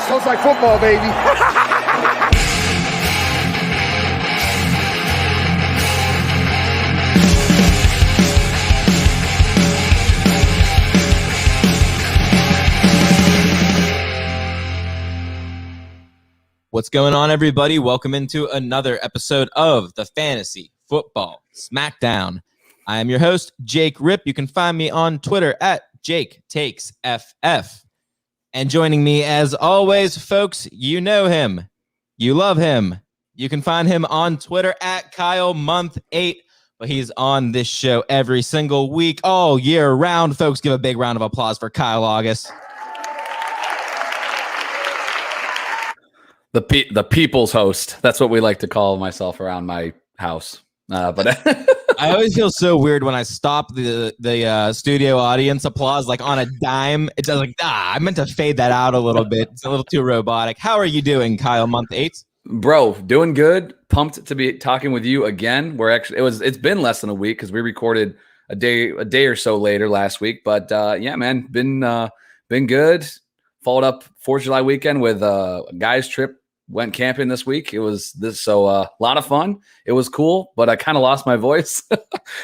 So it's like football, baby. What's going on, everybody? Welcome into another episode of the Fantasy Football Smackdown. I am your host, Jake Rip. You can find me on Twitter at JakeTakesFF. And joining me, as always, folks, you know him. You love him. You can find him on Twitter at KyleMonth8. But he's on this show every single week, all year round. Folks, give a big round of applause for Kyle August. The people's host. That's what we like to call myself around my house. But I always feel so weird when I stop the studio audience applause like on a dime. It's like, I meant to fade that out a little bit. It's a little too robotic. How are you doing, Kyle? Month 8? Bro, doing good. Pumped to be talking with you again. It's been less than a week because we recorded a day or so later last week. But yeah, man, been good. Followed up 4th of July weekend with a guys trip. Went camping this week. It was a lot of fun. It was cool, but I kind of lost my voice.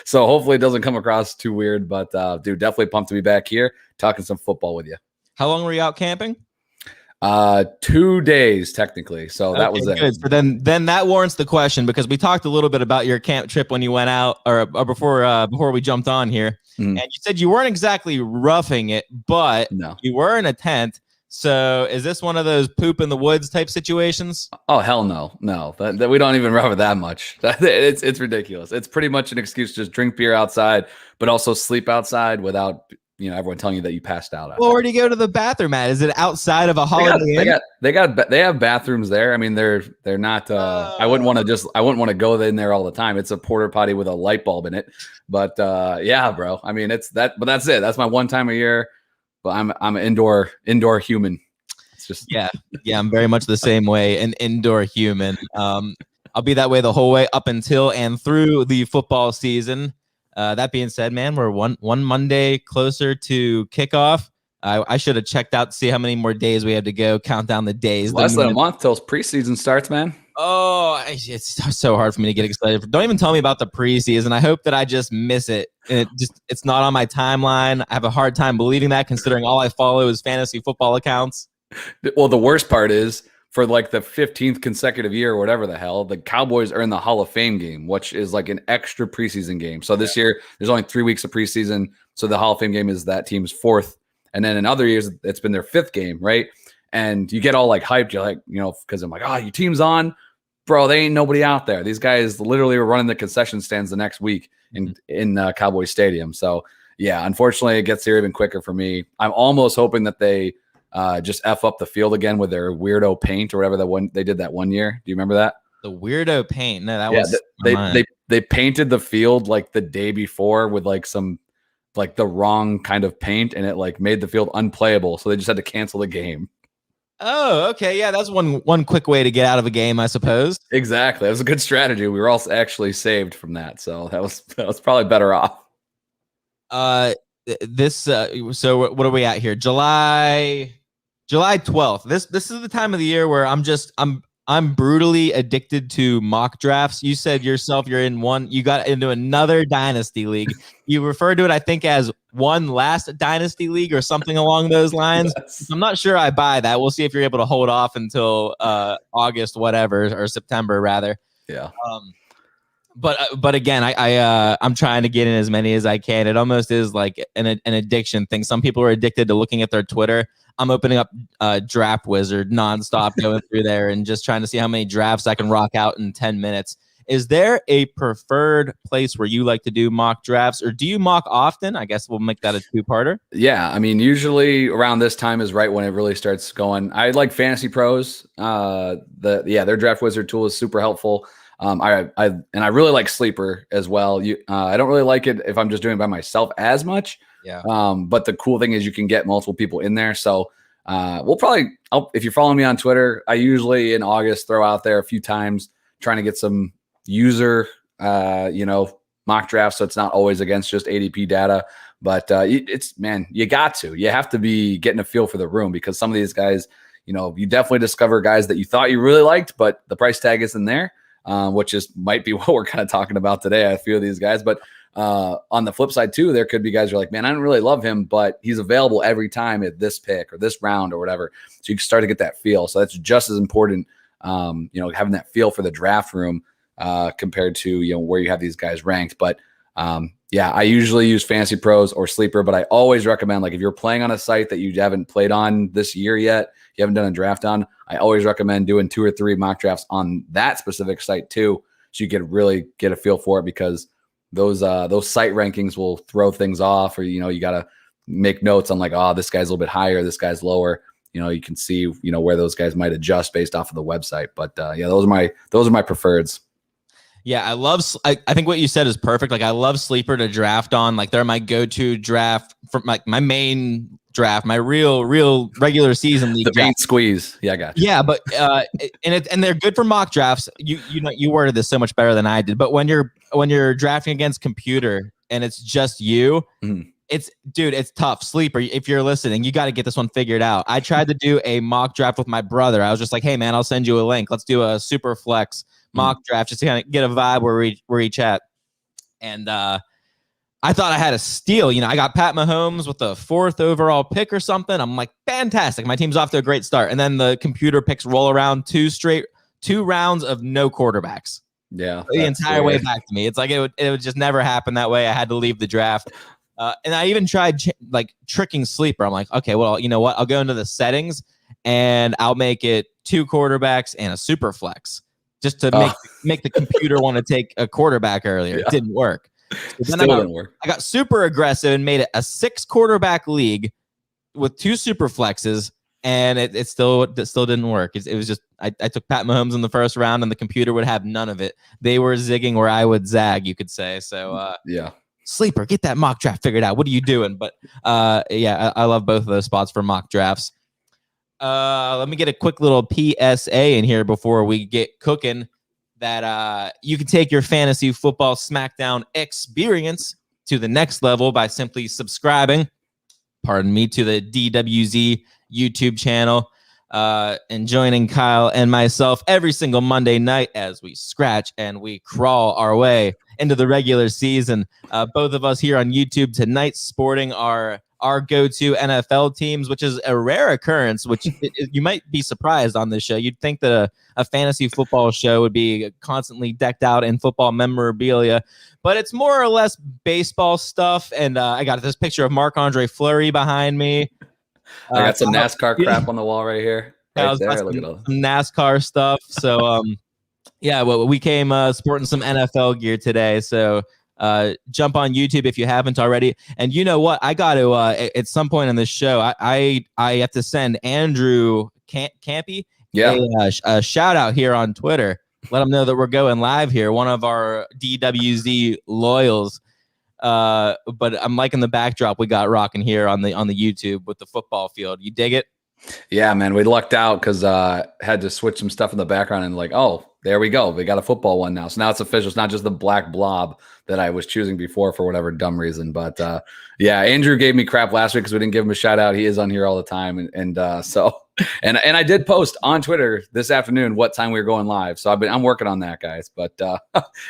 So hopefully it doesn't come across too weird, but dude, definitely pumped to be back here talking some football with you. How long were you out camping? 2 days technically. So that was it. Good. So then that warrants the question, because we talked a little bit about your camp trip when you went out or before we jumped on here. And you said you weren't exactly roughing it, but you were in a tent. So is this one of those poop in the woods type situations? Oh, hell no. No, that we don't even rough it that much. It's ridiculous. It's pretty much an excuse to just drink beer outside, but also sleep outside without, everyone telling you that you passed out. Well, where do you go to the bathroom at? Is it outside of a Holiday Inn? They have bathrooms there. I mean, they're not, I wouldn't want to go in there all the time. It's a porta potty with a light bulb in it. But yeah, bro. I mean, but that's it. That's my one time a year. But I'm an indoor human. It's just yeah. I'm very much the same way, an indoor human. I'll be that way the whole way up until and through the football season. That being said, man, we're one Monday closer to kickoff. I should have checked out to see how many more days we have to go. Count down the days. Less than a month till preseason starts, man. Oh, it's so hard for me to get excited. Don't even tell me about the preseason. I hope that I just miss it. And it's not on my timeline. I have a hard time believing that, considering all I follow is fantasy football accounts. Well, the worst part is, for like the 15th consecutive year or whatever the hell, the Cowboys are in the Hall of Fame game, which is like an extra preseason game. So this year, there's only 3 weeks of preseason. So the Hall of Fame game is that team's 4th. And then in other years, it's been their 5th game, right? And you get all like hyped. You're like, because I'm like, your team's on. Bro, they ain't nobody out there. These guys literally were running the concession stands the next week in Cowboy Stadium. So, yeah, unfortunately, it gets here even quicker for me. I'm almost hoping that they just F up the field again with their weirdo paint or whatever they did that one year. Do you remember that? The weirdo paint. No, that was they painted the field like the day before with like some like the wrong kind of paint, and it like made the field unplayable. So they just had to cancel the game. Oh, okay. Yeah, that's one quick way to get out of a game, I suppose. Exactly. That was a good strategy. We were all actually saved from that. So that was probably better off. So what are we at here? July 12th. This is the time of the year where I'm brutally addicted to mock drafts. You said yourself you're in one. You got into another dynasty league. You referred to it, I think, as one last dynasty league or something along those lines. Yes. I'm not sure I buy that. We'll see if you're able to hold off until August, whatever, or September rather. Yeah. But again, I'm trying to get in as many as I can. It almost is like an addiction thing. Some people are addicted to looking at their Twitter. I'm opening up Draft Wizard nonstop, going through there and just trying to see how many drafts I can rock out in 10 minutes. Is there a preferred place where you like to do mock drafts, or do you mock often? I guess we'll make that a two-parter. Yeah, I mean, usually around this time is right when it really starts going. I like Fantasy Pros. Their Draft Wizard tool is super helpful. I really like Sleeper as well. I don't really like it if I'm just doing it by myself as much. Yeah. But the cool thing is you can get multiple people in there. So if you're following me on Twitter, I usually in August throw out there a few times trying to get some user, mock drafts. So it's not always against just ADP data, but you have to be getting a feel for the room, because some of these guys, you definitely discover guys that you thought you really liked, but the price tag isn't there, which is might be what we're kind of talking about today. A few of these guys, but on the flip side too, there could be guys who are like, man, I don't really love him, but he's available every time at this pick or this round or whatever. So you can start to get that feel. So that's just as important, having that feel for the draft room compared to, where you have these guys ranked. But I usually use Fantasy Pros or Sleeper, but I always recommend, like, if you're playing on a site that you haven't played on this year yet, you haven't done a draft on, I always recommend doing 2 or 3 mock drafts on that specific site too, so you can really get a feel for it, because those site rankings will throw things off, or you got to make notes on, like, oh, this guy's a little bit higher, this guy's lower. You can see where those guys might adjust based off of the website. But those are my preferreds. Yeah, I think what you said is perfect. Like, I love Sleeper to draft on. Like, they're my go-to draft for my main draft, my real regular season league. The main squeeze. Yeah, I got you. Yeah, but and they're good for mock drafts. You worded this so much better than I did. But when you're drafting against computer and it's just you, it's tough. Sleeper, if you're listening, you got to get this one figured out. I tried to do a mock draft with my brother. I was just like, hey man, I'll send you a link. Let's do a super flex mock draft just to kind of get a vibe where we chat. And I thought I had a steal. I got Pat Mahomes with the 4th overall pick or something. I'm like, fantastic. My team's off to a great start. And then the computer picks roll around 2 rounds of no quarterbacks. Yeah. The entire way back to me. It's like it would just never happen that way. I had to leave the draft. And I even tried tricking Sleeper. I'm like, okay, well, you know what? I'll go into the settings and I'll make it 2 quarterbacks and a super flex, just to make the computer want to take a quarterback earlier. Yeah. It didn't work. So then I got super aggressive and made it a 6 quarterback league with 2 super flexes, and it still didn't work. It was just I took Pat Mahomes in the first round, and the computer would have none of it. They were zigging where I would zag, you could say. So Sleeper, get that mock draft figured out. What are you doing? But I love both of those spots for mock drafts. Let me get a quick little PSA in here before we get cooking, that you can take your fantasy football Smackdown experience to the next level by simply subscribing, to the DWZ YouTube channel, and joining Kyle and myself every single Monday night as we scratch and we crawl our way into the regular season. Both of us here on YouTube tonight sporting our go-to NFL teams, which is a rare occurrence, which you might be surprised on this show. You'd think that a fantasy football show would be constantly decked out in football memorabilia, but it's more or less baseball stuff. And I got this picture of Marc-Andre Fleury behind me. I got some NASCAR crap on the wall right here. Right there. Look at all some NASCAR stuff. So, we came sporting some NFL gear today. So, jump on YouTube if you haven't already. And you know what? I got to at some point in this show, I have to send Andrew Campy a shout out here on Twitter. Let him know that we're going live here. One of our DWZ loyals. But I'm liking the backdrop we got rocking here on the YouTube with the football field. You dig it? Yeah, man. We lucked out because had to switch some stuff in the background, and like, oh, there we go. We got a football one now. So now it's official. It's not just the black blob that I was choosing before for whatever dumb reason. But Andrew gave me crap last week because we didn't give him a shout out. He is on here all the time. And I did post on Twitter this afternoon what time we were going live. So I'm working on that, guys. But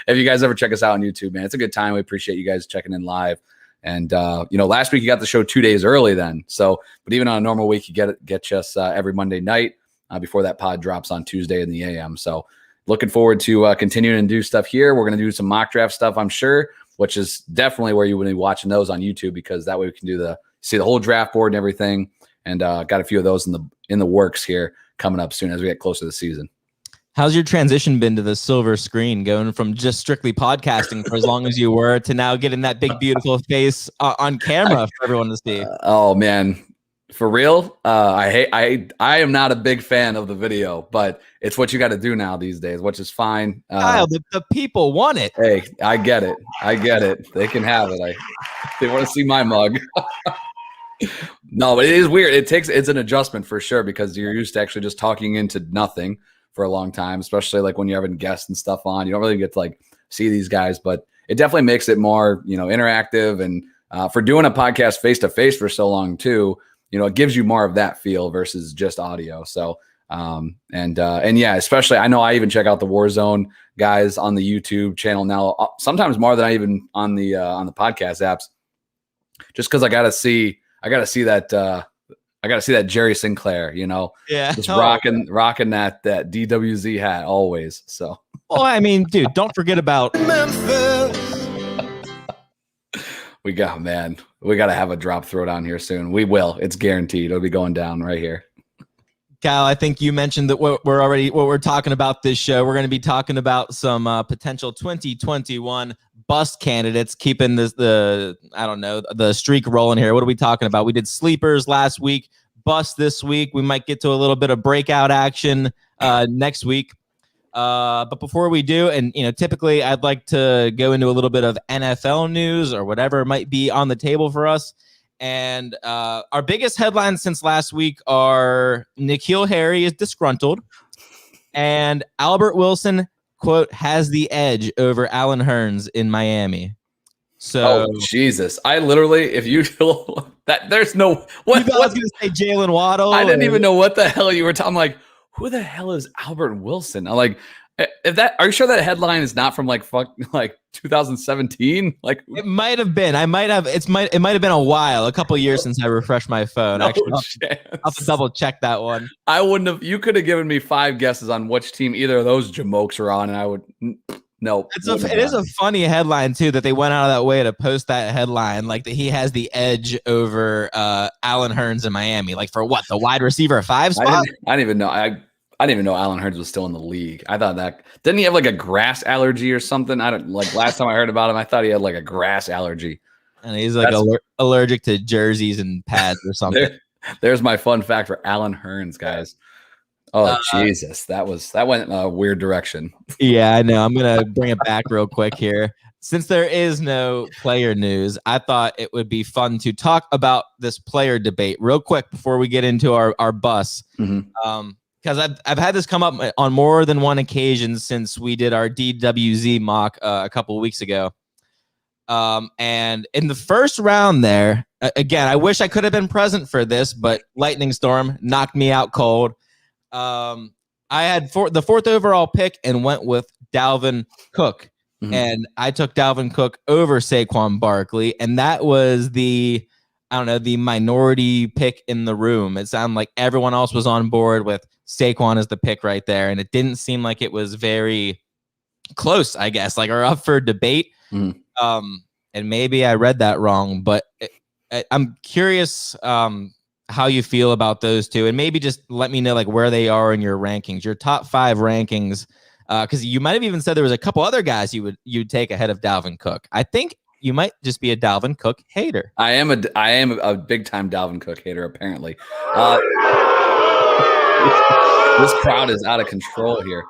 if you guys ever check us out on YouTube, man, it's a good time. We appreciate you guys checking in live. And last week you got the show 2 days early then. So, but even on a normal week, you get us every Monday night before that pod drops on Tuesday in the AM. So looking forward to continuing to do stuff here. We're going to do some mock draft stuff, I'm sure, which is definitely where you would be watching those on YouTube, because that way we can see the whole draft board and everything. And got a few of those in the works here coming up soon as we get closer to the season. How's your transition been to the silver screen, going from just strictly podcasting for as long as you were to now getting that big, beautiful face on camera for everyone to see? Oh man, for real. I am not a big fan of the video, but it's what you got to do now these days, which is fine. Kyle, the people want it. Hey, I get it. They can have it. They want to see my mug. No, but it is weird. It's an adjustment for sure, because you're used to actually just talking into nothing for a long time, especially like when you're having guests and stuff on. You don't really get to see these guys, but it definitely makes it more, interactive. And for doing a podcast face to face for so long too, it gives you more of that feel versus just audio. So, and yeah, especially, I know I even check out the Warzone guys on the YouTube channel now, sometimes more than I even on the podcast apps, just cause I got to see that, I got to see that Jerry Sinclair, Yeah. just rocking that DWZ hat always. So, well, I mean, dude, don't forget about Memphis. We got to have a drop throw down here soon. We will. It's guaranteed. It'll be going down right here. Kyle, I think you mentioned that what we're talking about this show. We're going to be talking about some potential 2021 bust candidates, keeping the streak rolling here. What are we talking about? We did sleepers last week, bust this week. We might get to a little bit of breakout action next week. But before we do, and typically I'd like to go into a little bit of NFL news or whatever might be on the table for us. And our biggest headlines since last week are N'Keal Harry is disgruntled, and Albert Wilson, quote, has the edge over Allen Hurns in Miami. So, Jesus, I literally, if you that there's no what I was going to say Jalen Waddle. I didn't even know what the hell you were talking. I'm like, who the hell is Albert Wilson? I'm like, are you sure that headline is not from like 2017? Like, it might have been. It might have been a while, a couple years since I refreshed my phone. Actually, I'll have to double check that one. I wouldn't have. You could have given me 5 guesses on which team either of those jamokes are on, and I would. No, it is a funny headline too that they went out of that way to post that headline, like that he has the edge over Allen Hurns in Miami. Like for what, the wide receiver 5 spot? I didn't even know. I didn't even know Allen Hurns was still in the league. I thought that didn't he have like a grass allergy or something? I don't like last time I heard about him, I thought he had like a grass allergy. And he's like allergic to jerseys and pads or something. There's my fun fact for Allen Hurns, guys. Oh Jesus, that went a weird direction. Yeah, I know. I'm gonna bring it back real quick here. Since there is no player news, I thought it would be fun to talk about this player debate real quick before we get into our bus. Mm-hmm. Because I've had this come up on more than one occasion since we did our DWZ mock a couple of weeks ago. And in the first round there, again, I wish I could have been present for this, but lightning storm knocked me out cold. I had the 4th overall pick and went with Dalvin Cook. Mm-hmm. And I took Dalvin Cook over Saquon Barkley, and that was the minority pick in the room. It sounded like everyone else was on board with Saquon as the pick right there, and it didn't seem like it was very close, I guess, like or up for debate. And maybe I read that wrong, but I'm curious how you feel about those two, and maybe just let me know like where they are in your rankings, your top 5 rankings, because you might have even said there was a couple other guys you'd take ahead of Dalvin Cook. I think you might just be a Dalvin Cook hater. I am a big time Dalvin Cook hater, apparently. This crowd is out of control here.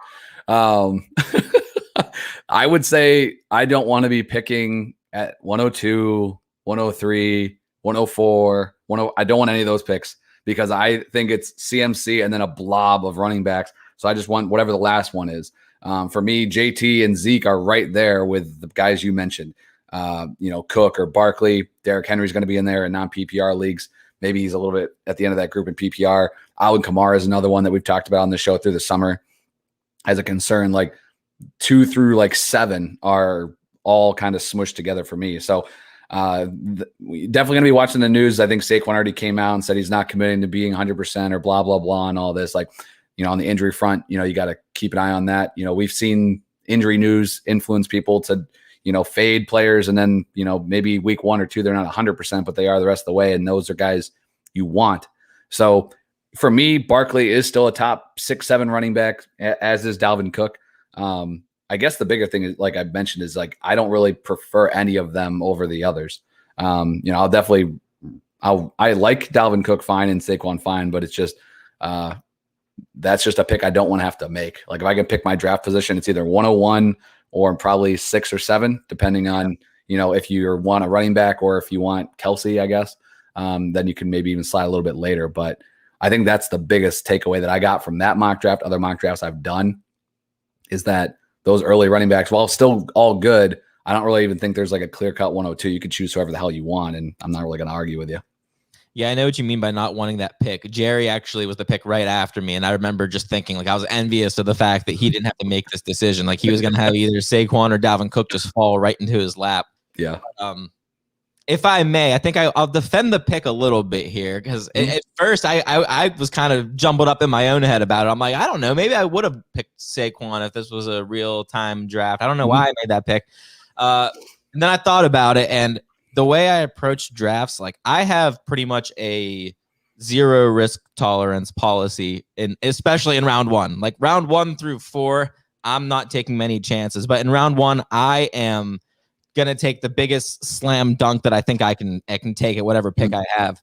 I would say I don't want to be picking at 102, 103, 104, 10. I don't want any of those picks because I think it's CMC and then a blob of running backs. So I just want whatever the last one is. For me, JT and Zeke are right there with the guys you mentioned. Cook or Barkley. Derrick Henry's going to be in there in non-PPR leagues. Maybe he's a little bit at the end of that group in PPR. Alvin Kamara is another one that we've talked about on the show through the summer as a concern. Like 2 through 7 are all kind of smushed together for me. So we definitely going to be watching the news. I think Saquon already came out and said he's not committing to being 100% or blah, blah, blah, and all this. Like, on the injury front, you got to keep an eye on that. We've seen injury news influence people to, fade players. And then, maybe week 1 or 2, they're not 100%, but they are the rest of the way. And those are guys you want. So for me, Barkley is still a top 6-7 running back, as is Dalvin Cook. I guess the bigger thing is, like I mentioned, is like, I don't really prefer any of them over the others. I like Dalvin Cook fine and Saquon fine, but it's just, that's just a pick I don't want to have to make. Like if I can pick my draft position, it's either 101 or probably 6 or 7, depending on, if you want a running back or if you want Kelsey, I guess, then you can maybe even slide a little bit later. But I think that's the biggest takeaway that I got from that mock draft. Other mock drafts I've done is that those early running backs, while still all good, I don't really even think there's like a clear cut 102. You could choose whoever the hell you want. And I'm not really going to argue with you. Yeah, I know what you mean by not wanting that pick. Jerry actually was the pick right after me, and I remember just thinking, like, I was envious of the fact that he didn't have to make this decision. Like, he was going to have either Saquon or Dalvin Cook just fall right into his lap. Yeah. If I may, I think I'll defend the pick a little bit here because at first I was kind of jumbled up in my own head about it. I'm like, I don't know, maybe I would have picked Saquon if this was a real time draft. I don't know why I made that pick. And then I thought about it, and the way I approach drafts, like I have pretty much a zero risk tolerance policy, especially in round one. Like round 1 through 4, I'm not taking many chances. But in round 1, I am gonna take the biggest slam dunk that I think I can take at whatever pick I have.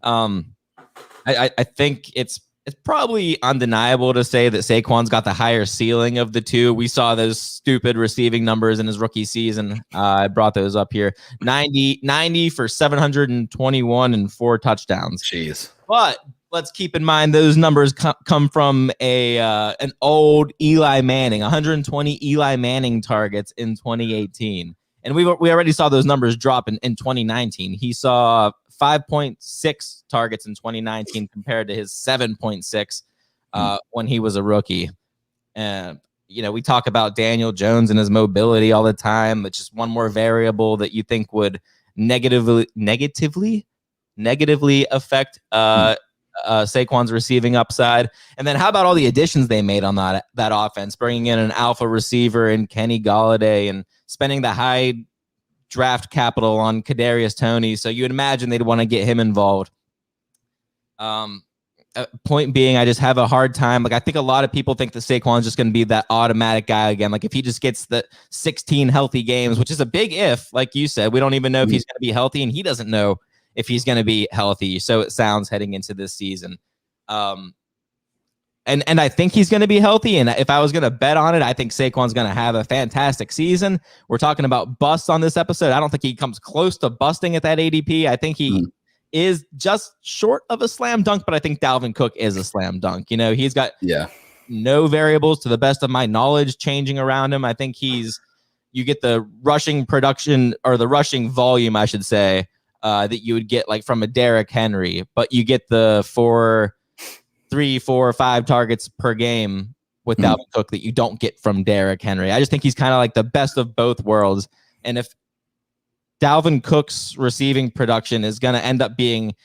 I think it's probably undeniable to say that Saquon's got the higher ceiling of the two. We saw those stupid receiving numbers in his rookie season. I brought those up here. 90 for 721 and 4 touchdowns. Jeez. But let's keep in mind those numbers come from an old Eli Manning, 120 Eli Manning targets in 2018. And we already saw those numbers drop in 2019. He saw 5.6 targets in 2019 compared to his 7.6 when he was a rookie. We talk about Daniel Jones and his mobility all the time. It's just one more variable that you think would negatively affect Saquon's receiving upside. And then how about all the additions they made on that offense, bringing in an alpha receiver and Kenny Golladay and spending the high draft capital on Kadarius Toney. So you would imagine they'd want to get him involved. Point being, I just have a hard time. Like, I think a lot of people think that Saquon's just going to be that automatic guy again. Like, if he just gets the 16 healthy games, which is a big if, like you said, we don't even know if he's going to be healthy, and he doesn't know if he's going to be healthy. So it sounds heading into this season. And I think he's going to be healthy. And if I was going to bet on it, I think Saquon's going to have a fantastic season. We're talking about busts on this episode. I don't think he comes close to busting at that ADP. I think he is just short of a slam dunk, but I think Dalvin Cook is a slam dunk. He's got no variables, to the best of my knowledge, changing around him. I think you get the rushing production, or the rushing volume, I should say, that you would get like from a Derrick Henry, but you get the 3, 4, 5 targets per game with Dalvin Cook that you don't get from Derrick Henry. I just think he's kind of like the best of both worlds. And if Dalvin Cook's receiving production is going to end up being,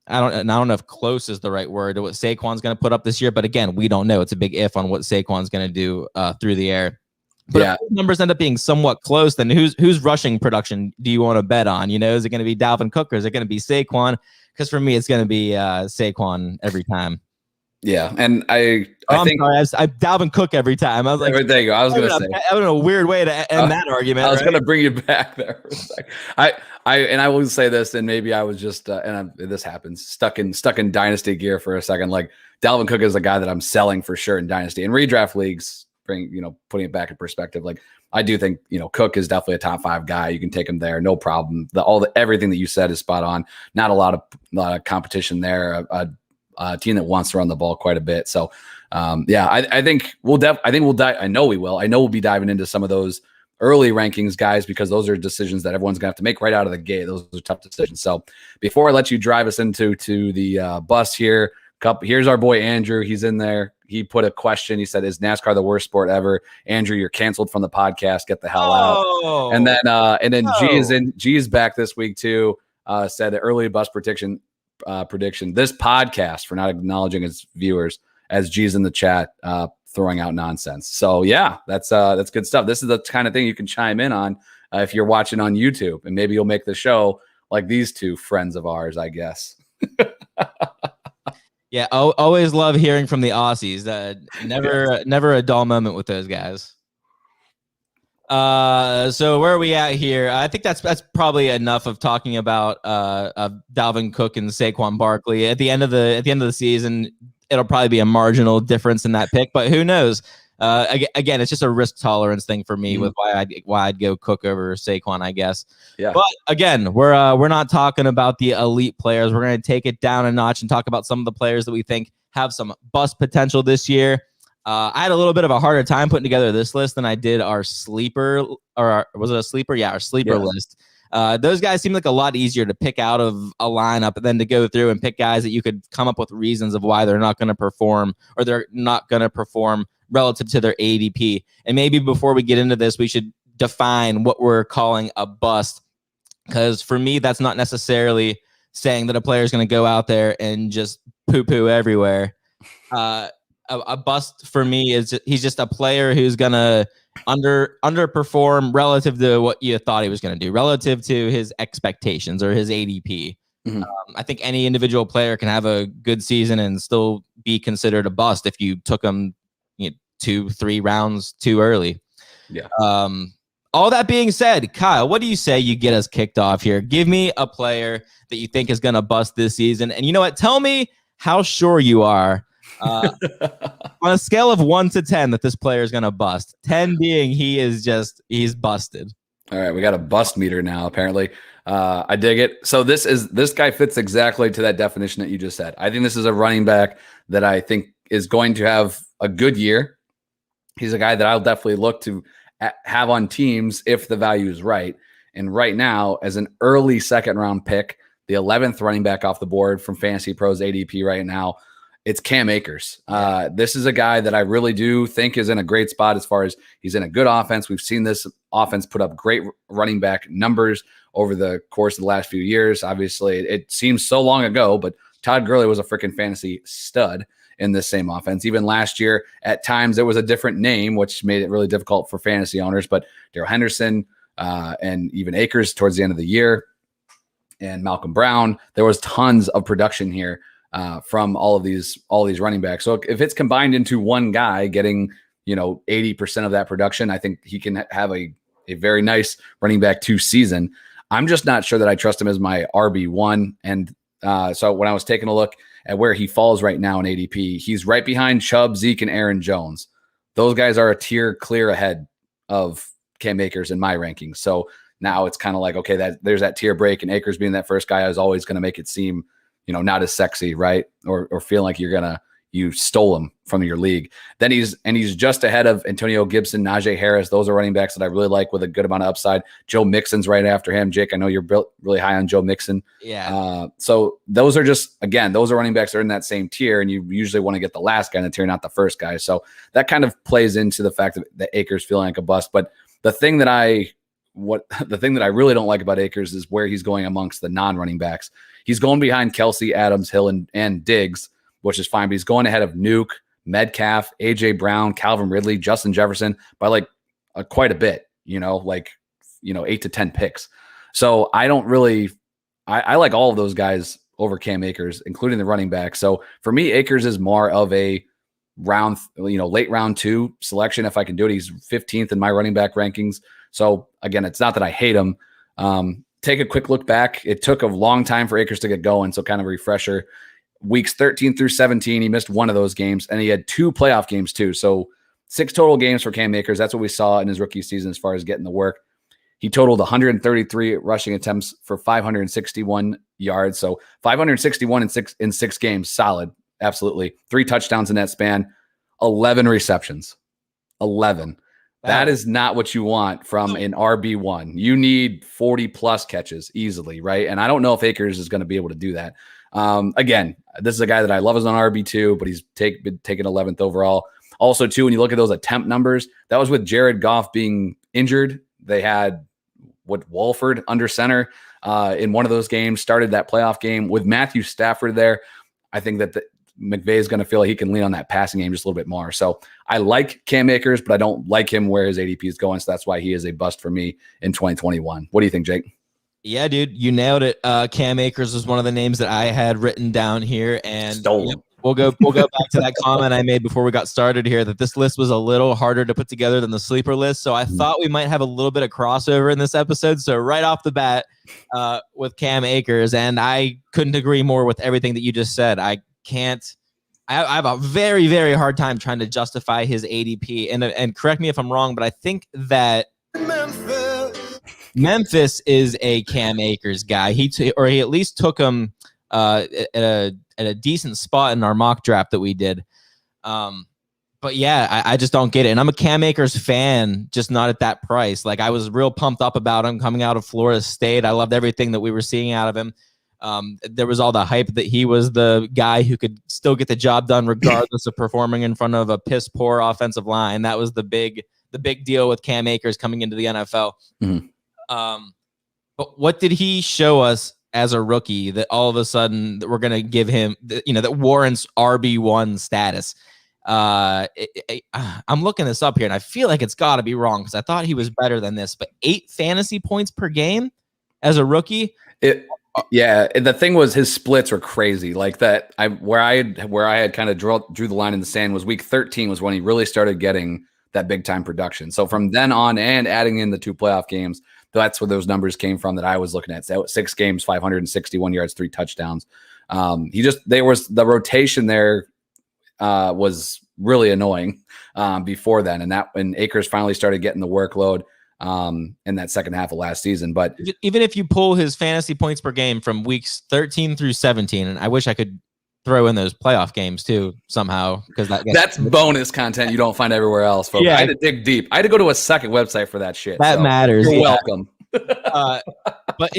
I don't know if close is the right word to what Saquon's going to put up this year, but again, we don't know. It's a big if on what Saquon's going to do through the air. But if those numbers end up being somewhat close, then whose rushing production do you want to bet on? Is it going to be Dalvin Cook, or is it going to be Saquon? Because for me, it's going to be Saquon every time. Yeah, and I think sorry, I Dalvin Cook every time. I was like, there you go. I was going to say, I don't know, a weird way to end that argument. I was going to bring you back there for a second. I will say this, and maybe I was just this happens, stuck in dynasty gear for a second. Like, Dalvin Cook is a guy that I'm selling for sure in dynasty and redraft leagues. Putting it back in perspective, like, I do think Cook is definitely a top 5 guy. You can take him there, no problem. Everything that you said is spot on. Not a lot of competition there. A team that wants to run the ball quite a bit. So I think we'll dive. I know we will. I know we'll be diving into some of those early rankings, guys, because those are decisions that everyone's gonna have to make right out of the gate. Those are tough decisions. So before I let you drive us into the bus here, here's our boy Andrew. He's in there. He put a question. He said, "Is NASCAR the worst sport ever?" Andrew, you're canceled from the podcast. Get the hell out. And then G is back this week too. Said an early bus prediction. This podcast, for not acknowledging its viewers, as G's in the chat throwing out nonsense. So yeah, that's good stuff. This is the kind of thing you can chime in on if you're watching on YouTube, and maybe you'll make the show like these two friends of ours, I guess. Yeah, always love hearing from the Aussies. Never a dull moment with those guys. So where are we at here? I think that's probably enough of talking about Dalvin Cook and Saquon Barkley. At the end of the season, it'll probably be a marginal difference in that pick, but who knows? Again, it's just a risk tolerance thing for me with why I'd go Cook over Saquon, I guess. Yeah. But again, we're not talking about the elite players. We're going to take it down a notch and talk about some of the players that we think have some bust potential this year. I had a little bit of a harder time putting together this list than I did our sleeper, or was it a sleeper? Yeah, our sleeper list. Those guys seem like a lot easier to pick out of a lineup than to go through and pick guys that you could come up with reasons of why they're not going to perform or they're not going to perform relative to their ADP. And maybe before we get into this, we should define what we're calling a bust, because for me, that's not necessarily saying that a player is going to go out there and just poo-poo everywhere. A bust for me is he's just a player who's going to underperform relative to what you thought he was going to do, relative to his expectations or his ADP. Mm-hmm. I think any individual player can have a good season and still be considered a bust if you took him 2-3 rounds too early. Yeah. All that being said, Kyle, what do you say you get us kicked off here? Give me a player that you think is going to bust this season. And you know what? Tell me how sure you are on a scale of 1 to 10 that this player is going to bust. 10 being he's busted. All right, we got a bust meter now, apparently. I dig it. So this guy fits exactly to that definition that you just said. I think this is a running back that I think is going to have a good year. He's a guy that I'll definitely look to have on teams if the value is right. And right now, as an early second round pick, the 11th running back off the board from Fantasy Pros ADP right now, it's Cam Akers. This is a guy that I really do think is in a great spot as far as he's in a good offense. We've seen this offense put up great running back numbers over the course of the last few years. Obviously, it seems so long ago, but Todd Gurley was a freaking fantasy stud in this same offense. Even last year, at times, it was a different name, which made it really difficult for fantasy owners. But Darrell Henderson and even Akers towards the end of the year and Malcolm Brown, there was tons of production here from all these running backs. So if it's combined into one guy getting 80% of that production, I think he can have a very nice running back 2 season. I'm just not sure that I trust him as my RB1. And so when I was taking a look at where he falls right now in ADP, he's right behind Chubb, Zeke, and Aaron Jones. Those guys are a tier clear ahead of Cam Akers in my rankings. So now it's kind of like, okay, there's that tier break, and Akers being that first guy is always going to make it seem, not as sexy, right? Or feel like you stole him from your league. Then he's just ahead of Antonio Gibson, Najee Harris. Those are running backs that I really like with a good amount of upside. Joe Mixon's right after him. Jake, I know you're built really high on Joe Mixon. Yeah. So those are those are running backs that are in that same tier, and you usually want to get the last guy in the tier, not the first guy. So that kind of plays into the fact that Akers feeling like a bust. But the thing that I really don't like about Akers is where he's going amongst the non-running backs. He's going behind Kelsey, Adams, Hill, and Diggs, which is fine, but he's going ahead of Nuke, Metcalf, AJ Brown, Calvin Ridley, Justin Jefferson by quite a bit, 8 to 10 picks. So I don't really, I like all of those guys over Cam Akers, including the running back. So for me, Akers is more of a late round 2 selection. If I can do it, he's 15th in my running back rankings. So again, it's not that I hate him. Take a quick look back. It took a long time for Akers to get going. So kind of a refresher. Weeks 13 through 17, he missed one of those games, and he had 2 playoff games too. So 6 total games for Cam Akers. That's what we saw in his rookie season as far as getting the work. He totaled 133 rushing attempts for 561 yards. So 561 in six games, solid, absolutely. 3 touchdowns in that span, 11 receptions, 11. That is not what you want from an RB1. You need 40 plus catches easily, right? And I don't know if Akers is going to be able to do that. Again, this is a guy that I love as an RB2, but he's been taken 11th overall. Also, too, when you look at those attempt numbers, that was with Jared Goff being injured. They had Wolford under center in one of those games, started that playoff game with Matthew Stafford there. I think that McVay is going to feel like he can lean on that passing game just a little bit more. So I like Cam Akers, but I don't like him where his ADP is going. So that's why he is a bust for me in 2021. What do you think, Jake? Yeah, dude, you nailed it. Cam Akers was one of the names that I had written down here, and we'll go back to that comment I made before we got started here that this list was a little harder to put together than the sleeper list. So I thought we might have a little bit of crossover in this episode. So right off the bat, with Cam Akers, and I couldn't agree more with everything that you just said. I have a very, very hard time trying to justify his ADP. And correct me if I'm wrong, but I think that Memphis is a Cam Akers guy. He at least took him at a decent spot in our mock draft that we did. But yeah, I just don't get it. And I'm a Cam Akers fan, just not at that price. Like I was real pumped up about him coming out of Florida State. I loved everything that we were seeing out of him. There was all the hype that he was the guy who could still get the job done regardless of performing in front of a piss poor offensive line. That was the big deal with Cam Akers coming into the NFL. But what did he show us as a rookie that all of a sudden that we're going to give him, that warrants RB1 status? I'm looking this up here, and I feel like it's got to be wrong because I thought he was better than this. But 8 fantasy points per game as a rookie. Yeah, the thing was his splits were crazy. Like that, where I had kind of drew the line in the sand was week 13 was when he really started getting that big time production. So from then on, and adding in the 2 playoff games, that's where those numbers came from that I was looking at. So 6 games, 561 yards, 3 touchdowns. There was the rotation there. Was really annoying before then, and that when Akers finally started getting the workload in that second half of last season. But even if you pull his fantasy points per game from weeks 13 through 17, and I wish I could throw in those playoff games too somehow, because that's bonus content you don't find everywhere else, folks. Yeah. I had to dig deep. I had to go to a second website for that shit. That matters. You're welcome. But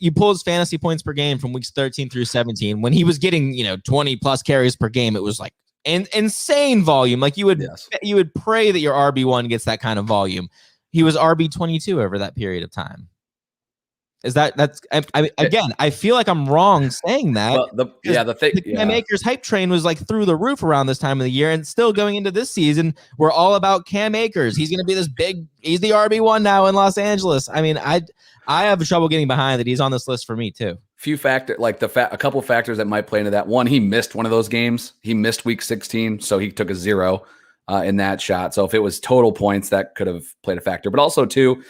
you pull his fantasy points per game from weeks 13 through 17 when he was getting 20 plus carries per game. It was like insane volume. Like you would pray that your RB1 gets that kind of volume. He was RB22 over that period of time. I feel like I'm wrong saying that. Well, the Cam Akers hype train was like through the roof around this time of the year, and still going into this season, we're all about Cam Akers. He's going to be he's the RB1 now in Los Angeles. I mean, I have trouble getting behind that he's on this list for me too. A couple factors that might play into that. One, he missed one of those games. He missed week 16, so he took a 0 in that shot. So if it was total points, that could have played a factor. But also too,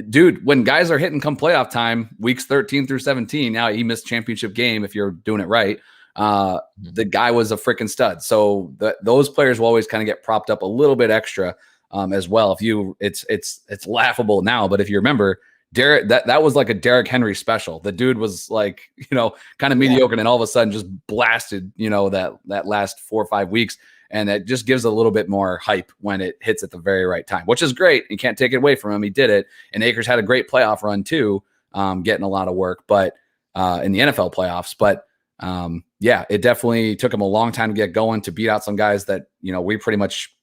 dude, when guys are hitting come playoff time, weeks 13 through 17, now he missed championship game if you're doing it right. The guy was a freaking stud. So those players will always kind of get propped up a little bit extra as well. It's laughable now, but if you remember, Derek, that was like a Derrick Henry special. The dude was like, kind of mediocre, and all of a sudden just blasted, that last 4 or 5 weeks. And it just gives a little bit more hype when it hits at the very right time, which is great. You can't take it away from him. He did it. And Akers had a great playoff run too, getting a lot of work, but in the NFL playoffs. But it definitely took him a long time to get going, to beat out some guys that, we pretty much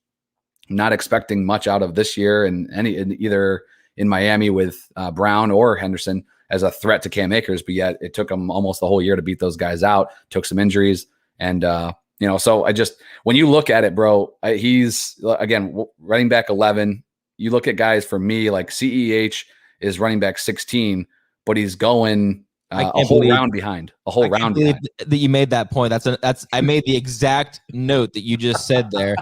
not expecting much out of this year, and either in Miami with Brown or Henderson as a threat to Cam Akers. But yet it took him almost the whole year to beat those guys out, took some injuries. And, so when you look at it, bro, he's again, running back 11. You look at guys for me, like CEH is running back 16, but he's going a whole round behind. That you made that point. I made the exact note that you just said there.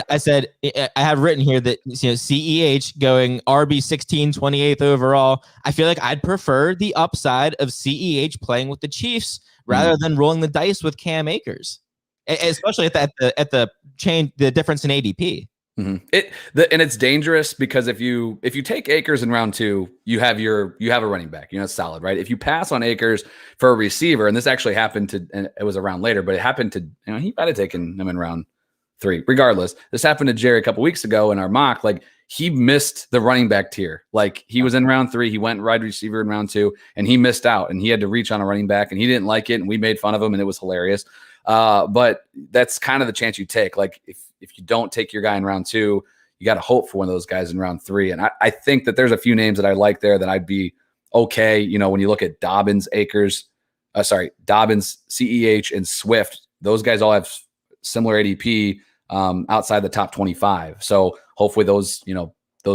I said, I have written here that, CEH going RB 16, 28th overall. I feel like I'd prefer the upside of CEH playing with the Chiefs rather than rolling the dice with Cam Akers, especially at the change, the difference in ADP. Mm-hmm. And it's dangerous because if you take Akers in round 2, you have a running back, it's solid, right? If you pass on Akers for a receiver, and this actually happened and it was a round later, but it happened to, he might have taken him in round 3. Regardless, this happened to Jerry a couple weeks ago in our mock. Like, he missed the running back tier. Like, he was in round 3, he went wide receiver in round 2, and he missed out, and he had to reach on a running back, and he didn't like it, and we made fun of him, and it was hilarious. But that's kind of the chance you take. Like, if you don't take your guy in round 2, you got to hope for one of those guys in round 3. And I think that there's a few names that I like there that I'd be okay. When you look at Dobbins, CEH, and Swift, those guys all have similar ADP outside the top 25. So hopefully those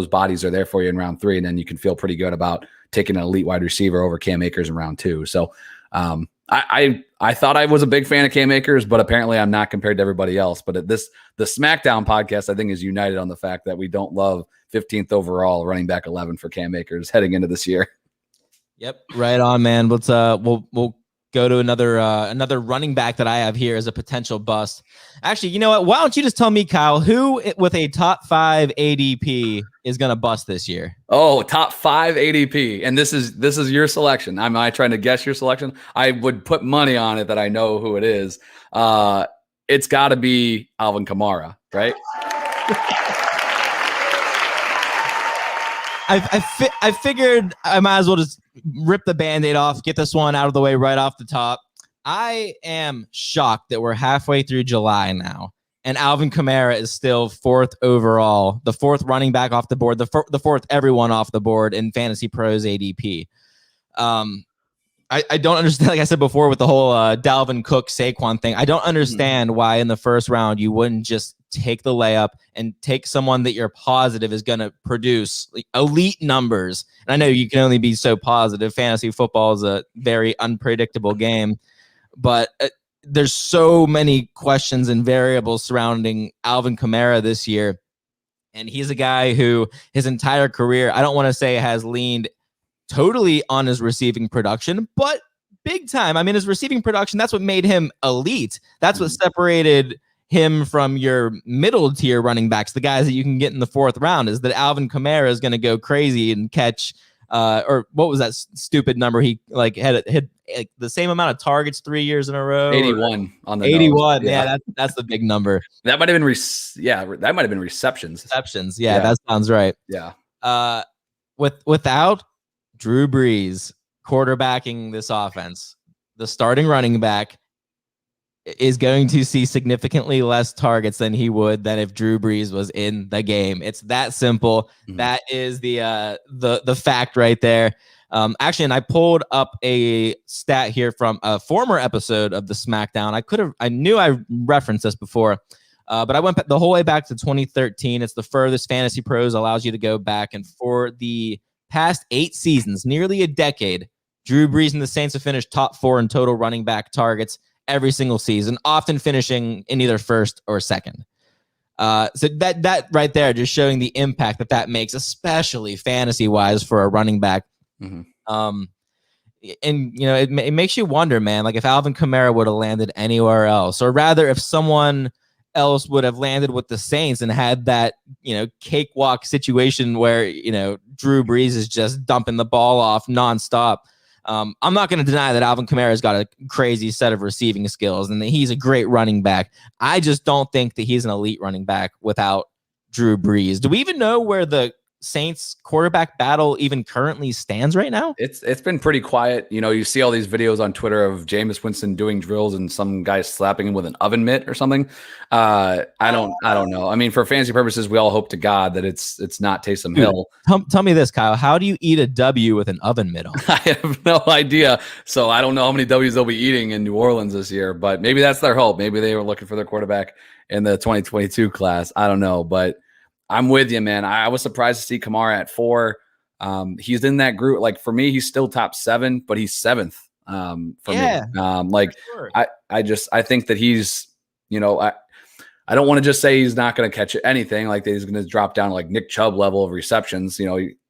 bodies are there for you in round 3, and then you can feel pretty good about taking an elite wide receiver over Cam Akers in round 2. So I thought I was a big fan of Cam Akers, but apparently I'm not compared to everybody else. But the Smackdown podcast, I think, is united on the fact that we don't love 15th overall running back 11 for Cam Akers heading into this year. Yep, right on, man. Let's we'll go to another running back that I have here as a potential bust. Actually, you know what? Why don't you just tell me, Kyle, who with a top 5 ADP is going to bust this year? Oh, top 5 ADP. And this is your selection. Am I trying to guess your selection? I would put money on it that I know who it is. it's got to be Alvin Kamara, right? I figured I might as well just rip the Band-Aid off, get this one out of the way right off the top. I am shocked that we're halfway through July now, and Alvin Kamara is still 4th overall, the 4th running back off the board, the 4th everyone off the board in Fantasy Pros ADP. I don't understand, like I said before, with the whole Dalvin Cook Saquon thing. I don't understand why in the first round you wouldn't just take the layup and take someone that you're positive is going to produce like, elite numbers. And I know you can only be so positive. Fantasy football is a very unpredictable game, but there's so many questions and variables surrounding Alvin Kamara this year. And he's a guy who his entire career, I don't want to say has leaned totally on his receiving production, but big time. I mean, his receiving production, that's what made him elite. That's what separated him from your middle tier running backs, the guys that you can get in the 4th round, is that Alvin Kamara is going to go crazy and catch, or what was that stupid number? He like had like the same amount of targets 3 years in a row. 81 on the 81. Yeah, that's the big number. That might have been that might have been receptions. Receptions. Yeah, that sounds right. Yeah. Without Drew Brees quarterbacking this offense, the starting running back is going to see significantly less targets than he would than if Drew Brees was in the game. It's that simple. That is the fact right there. Actually, and I pulled up a stat here from a former episode of the Smackdown. I knew I referenced this before, but I went the whole way back to 2013. It's the furthest Fantasy Pros allows you to go back, and for the past 8 seasons, nearly a decade, Drew Brees and the Saints have finished top 4 in total running back targets every single season, often finishing in either 1st or 2nd. So that right there, just showing the impact that makes, especially fantasy-wise for a running back. And it makes you wonder, man, like if Alvin Kamara would have landed anywhere else, or rather if someone else would have landed with the Saints and had that, cakewalk situation where, Drew Brees is just dumping the ball off nonstop. I'm not going to deny that Alvin Kamara's got a crazy set of receiving skills and that he's a great running back. I just don't think that he's an elite running back without Drew Brees. Do we even know where the Saints quarterback battle even currently stands right now? It's been pretty quiet. You see all these videos on Twitter of Jameis Winston doing drills and some guy slapping him with an oven mitt or something. I don't know. I mean, for fantasy purposes, we all hope to God that it's not Taysom Hill. Tell me this, Kyle. How do you eat a W with an oven mitt on? I have no idea. So I don't know how many W's they'll be eating in New Orleans this year, but maybe that's their hope. Maybe they were looking for their quarterback in the 2022 class. I don't know, but I'm with you, man. I was surprised to see Kamara at 4. He's in that group. Like for me, he's still top 7, but he's 7th for me. Sure. I think that he's, I don't want to just say he's not going to catch anything. Like he's going to drop down like Nick Chubb level of receptions.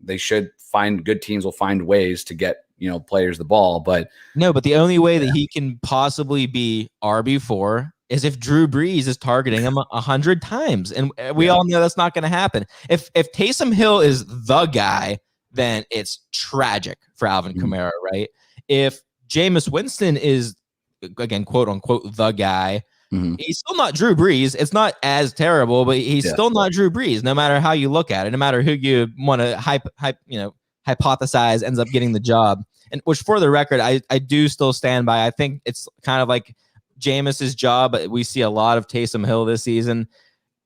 They should find good teams will find ways to get, players the ball. But no, but the only way that he can possibly be RB4 is if Drew Brees is targeting him 100 times. And we all know that's not going to happen. If Taysom Hill is the guy, then it's tragic for Alvin Kamara, right? If Jameis Winston is, again, quote unquote, the guy, he's still not Drew Brees. It's not as terrible, but he's still not Drew Brees, no matter how you look at it, no matter who you want to hypothesize ends up getting the job. And which, for the record, I do still stand by. I think it's kind of like Jameis's job. We see a lot of Taysom Hill this season.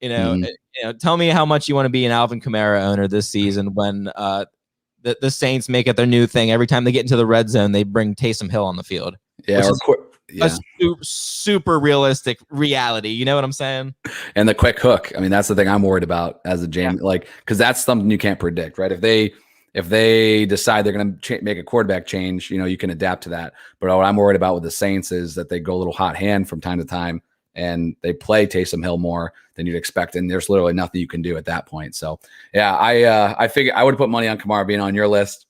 Tell me how much you want to be an Alvin Kamara owner this season when the Saints make it their new thing. Every time they get into the red zone, they bring Taysom Hill on the field. A super realistic reality. You know what I'm saying? And the quick hook. I mean, that's the thing I'm worried about as a James, because that's something you can't predict, right? If they decide they're going to make a quarterback change, you can adapt to that. But what I'm worried about with the Saints is that they go a little hot hand from time to time and they play Taysom Hill more than you'd expect. And there's literally nothing you can do at that point. So, I figure I would put money on Kamara being on your list.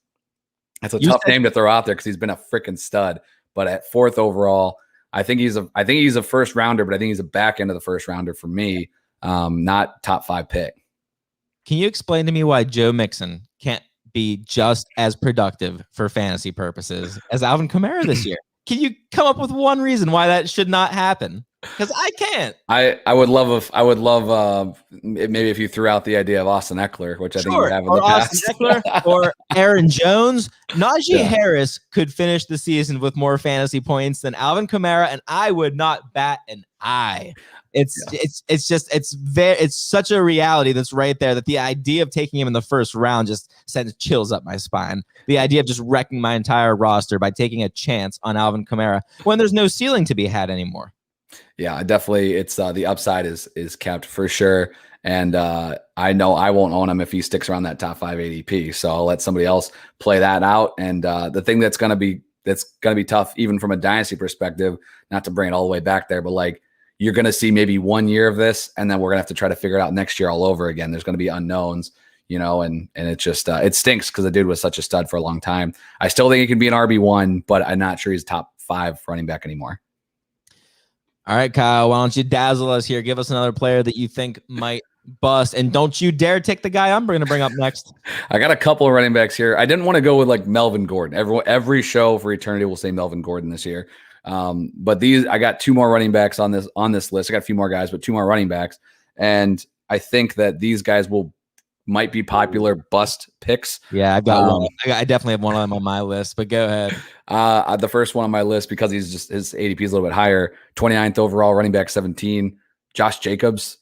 That's a tough name to throw out there because he's been a freaking stud. But at 4th overall, I think he's a first rounder, but I think he's a back end of the first rounder for me, not top 5 pick. Can you explain to me why Joe Mixon can't be just as productive for fantasy purposes as Alvin Kamara this year? Can you come up with one reason why that should not happen? Because I can't. I would love maybe if you threw out the idea of Austin Eckler, which I think you have in or the Austin past. Eckler or Aaron Jones. Najee Yeah. Harris could finish the season with more fantasy points than Alvin Kamara, and I would not bat an eye. It's such a reality that's right there that the idea of taking him in the first round just sends chills up my spine. The idea of just wrecking my entire roster by taking a chance on Alvin Kamara when there's no ceiling to be had anymore. Yeah, definitely. It's the upside is kept for sure. And I know I won't own him if he sticks around that top 5 ADP. So I'll let somebody else play that out. And the thing that's gonna be tough, even from a dynasty perspective, not to bring it all the way back there, but like you're gonna see maybe 1 year of this, and then we're gonna have to try to figure it out next year all over again. There's gonna be unknowns, and it just it stinks because the dude was such a stud for a long time. I still think he can be an RB1, but I'm not sure he's top 5 running back anymore. All right, Kyle, why don't you dazzle us here? Give us another player that you think might bust, and don't you dare take the guy I'm going to bring up next. I got a couple of running backs here. I didn't want to go with like Melvin Gordon. Every show for eternity will say Melvin Gordon this year. But I got 2 more running backs on this list. I got a few more guys, but 2 more running backs, and I think that these guys might be popular bust picks. Yeah, I've got one. I definitely have one of them on my list, but go ahead. The first one on my list, because his ADP is a little bit higher, 29th overall, running back 17, Josh Jacobs,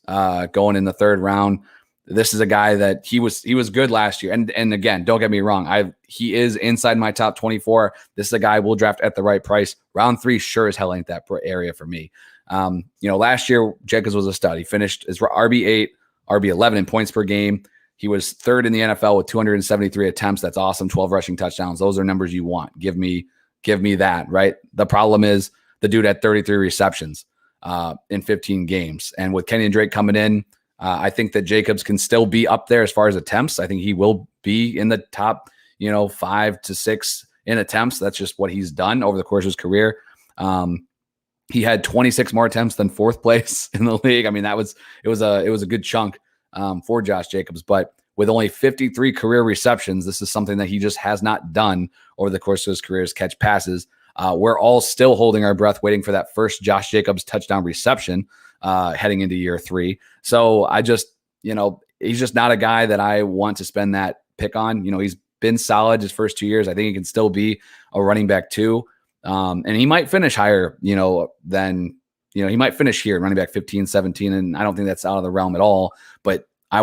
going in the 3rd round. This is a guy that he was good last year. And again, don't get me wrong. He is inside my top 24. This is a guy we'll draft at the right price. Round 3 sure as hell ain't that area for me. Last year Jacobs was a stud. He finished as RB8, RB11 in points per game. He was 3rd in the NFL with 273 attempts. That's awesome. 12 rushing touchdowns. Those are numbers you want. Give me that, right? The problem is the dude had 33 receptions in 15 games. And with Kenyon Drake coming in, I think that Jacobs can still be up there as far as attempts. I think he will be in the top, 5 to 6 in attempts. That's just what he's done over the course of his career. He had 26 more attempts than 4th place in the league. I mean, it was a good chunk for Josh Jacobs, but with only 53 career receptions, this is something that he just has not done over the course of his career, is catch passes. We're all still holding our breath, waiting for that first Josh Jacobs touchdown reception heading into year 3. So I just, he's just not a guy that I want to spend that pick on. He's been solid his first 2 years. I think he can still be a running back 2. And he might finish higher, than, he might finish here running back 15, 17. And I don't think that's out of the realm at all, but I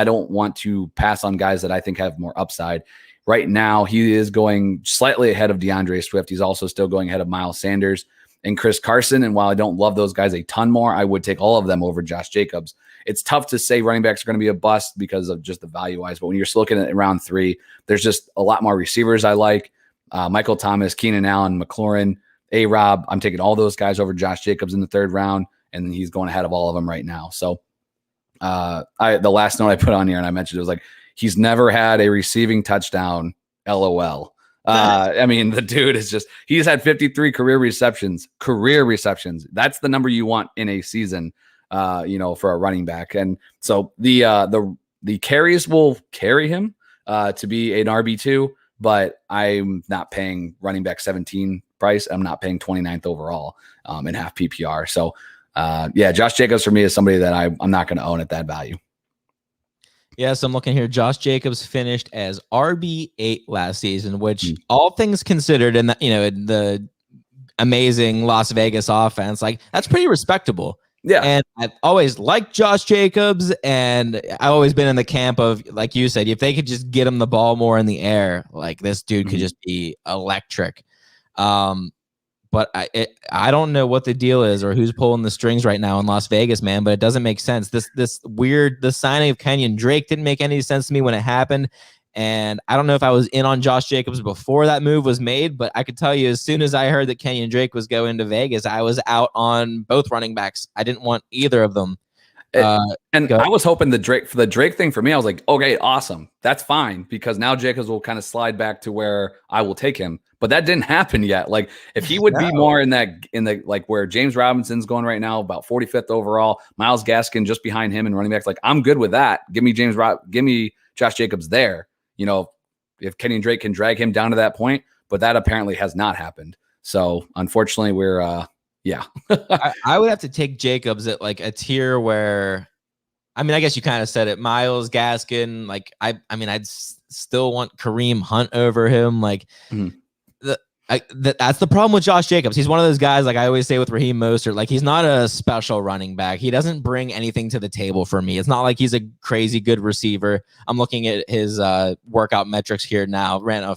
don't want to pass on guys that I think have more upside. Right now, he is going slightly ahead of DeAndre Swift. He's also still going ahead of Miles Sanders and Chris Carson. And while I don't love those guys a ton more, I would take all of them over Josh Jacobs. It's tough to say running backs are going to be a bust because of just the value-wise. But when you're looking at round 3, there's just a lot more receivers I like. Michael Thomas, Keenan Allen, McLaurin, A-Rob. I'm taking all those guys over Josh Jacobs in the 3rd round, and he's going ahead of all of them right now. So the last note I put on here, and I mentioned, it was like, he's never had a receiving touchdown, LOL. I mean, the dude is just, he's had 53 career receptions. That's the number you want in a season, for a running back. And so the carries will carry him to be an RB2, but I'm not paying running back 17 price. I'm not paying 29th overall in half PPR. So Josh Jacobs for me is somebody that I'm not going to own at that value. Yes, I'm looking here. Josh Jacobs finished as RB8 last season, which all things considered, in the amazing Las Vegas offense, like, that's pretty respectable. Yeah. And I've always liked Josh Jacobs, and I've always been in the camp of, like you said, if they could just get him the ball more in the air, like, this dude could just be electric. But I don't know what the deal is or who's pulling the strings right now in Las Vegas, man. But it doesn't make sense. The signing of Kenyon Drake didn't make any sense to me when it happened. And I don't know if I was in on Josh Jacobs before that move was made, but I could tell you, as soon as I heard that Kenyon Drake was going to Vegas, I was out on both running backs. I didn't want either of them. And I was hoping the Drake thing for me, I was like, okay, awesome. That's fine, because now Jacobs will kind of slide back to where I will take him. But that didn't happen yet. Like, if he would be more in the like where James Robinson's going right now, about 45th overall, Myles Gaskin just behind him and running backs, like, I'm good with that. Give me Josh Jacobs there. If Kenyon Drake can drag him down to that point, but that apparently has not happened. So unfortunately, we're yeah. I would have to take Jacobs at like a tier where, I mean, I guess you kind of said it. Miles, Gaskin, like I mean, I'd still want Kareem Hunt over him. Like that's the problem with Josh Jacobs. He's one of those guys, like I always say with Raheem Mostert, like he's not a special running back. He doesn't bring anything to the table for me. It's not like he's a crazy good receiver. I'm looking at his workout metrics here now. Ran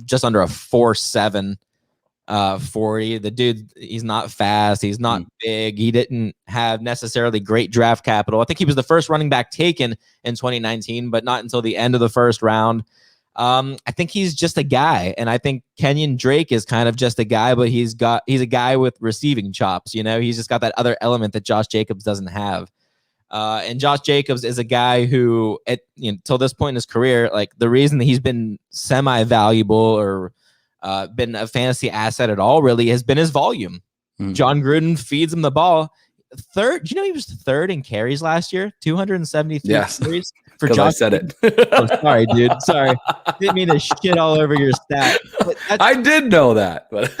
just under a 4.7 40. The dude, he's not fast. He's not big. He didn't have necessarily great draft capital. I think he was the first running back taken in 2019, but not until the end of the first round. I think he's just a guy, and I think Kenyon Drake is kind of just a guy, but he's a guy with receiving chops. You know, he's just got that other element that Josh Jacobs doesn't have. And Josh Jacobs is a guy who, till this point in his career, like the reason that he's been semi-valuable or been a fantasy asset at all really has been his volume. John Gruden feeds him the ball. Third, do you know he was third in carries last year? 273 carries for Josh. I said it. Oh, sorry, dude. Sorry. Didn't mean to shit all over your stat. I did know that, but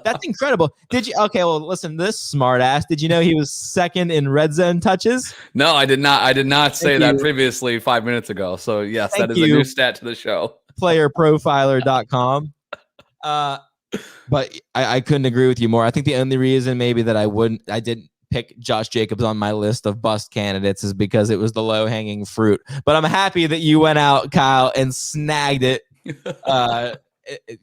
that's incredible. Did you? Okay, well, listen, this smart ass. Did you know he was second in red zone touches? No, I did not. I did not say that previously 5 minutes ago. So yes, that is a new stat to the show. Playerprofiler.com. But I couldn't agree with you more. I think the only reason maybe that I didn't pick Josh Jacobs on my list of bust candidates is because it was the low hanging fruit. But I'm happy that you went out, Kyle, and snagged it.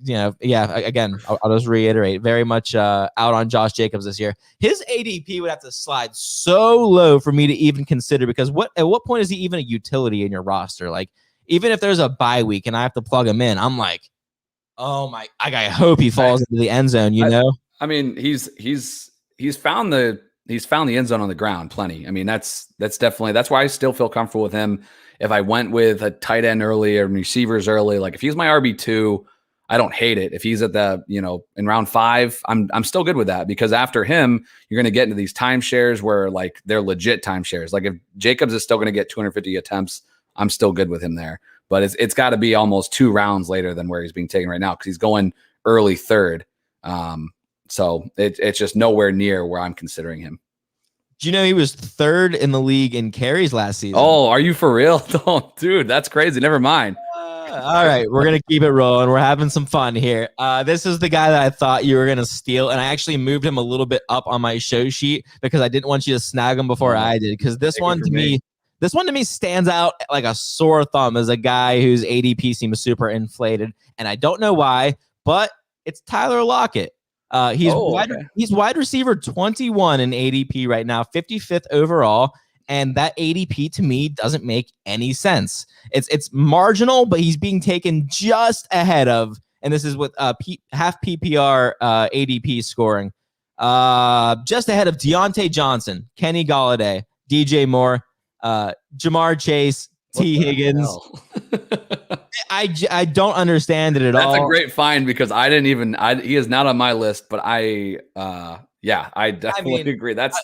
Again, I'll just reiterate, very much out on Josh Jacobs this year. His ADP would have to slide so low for me to even consider, because at what point is he even a utility in your roster? Like, even if there's a bye week and I have to plug him in, I'm like, oh my! I hope he falls into the end zone. You know, I mean, he's found the end zone on the ground plenty. I mean, that's why I still feel comfortable with him. If I went with a tight end early or receivers early, like if he's my RB2, I don't hate it. If he's at the in round 5, I'm still good with that, because after him, you're going to get into these timeshares where like they're legit timeshares. Like if Jacobs is still going to get 250 attempts, I'm still good with him there. But it's got to be almost 2 rounds later than where he's being taken right now, because he's going early third. So it's just nowhere near where I'm considering him. Do you know he was third in the league in carries last season? Oh, are you for real? Oh, dude, that's crazy. Never mind. All right, we're going to keep it rolling. We're having some fun here. This is the guy that I thought you were going to steal, and I actually moved him a little bit up on my show sheet because I didn't want you to snag him before I did, because this one to me stands out like a sore thumb as a guy whose ADP seems super inflated, and I don't know why, but it's Tyler Lockett. He's wide receiver 21 in ADP right now, 55th overall, and that ADP to me doesn't make any sense. It's marginal, but he's being taken just ahead of, and this is with half PPR ADP scoring, just ahead of Deontay Johnson, Kenny Golladay, DJ Moore, Jamar Chase, T. Higgins. I don't understand it at all. That's a great find, because he is not on my list, but I definitely agree. That's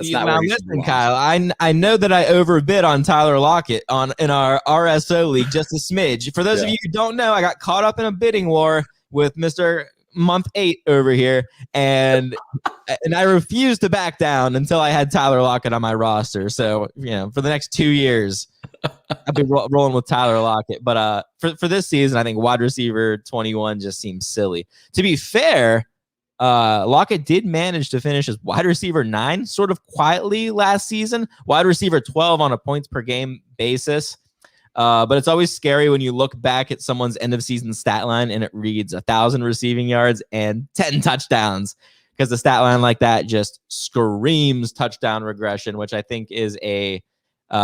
not where he should belong. Kyle, I know that I overbid on Tyler Lockett in our RSO league just a smidge. For those of you who don't know, I got caught up in a bidding war with Mr. Month 8 over here, and I refused to back down until I had Tyler Lockett on my roster. So, for the next 2 years, I've been rolling with Tyler Lockett. But for this season, I think wide receiver 21 just seems silly. To be fair, Lockett did manage to finish as wide receiver 9 sort of quietly last season, wide receiver 12 on a points per game basis. But it's always scary when you look back at someone's end of season stat line and it reads 1,000 receiving yards and 10 touchdowns, because the stat line like that just screams touchdown regression, which I think is a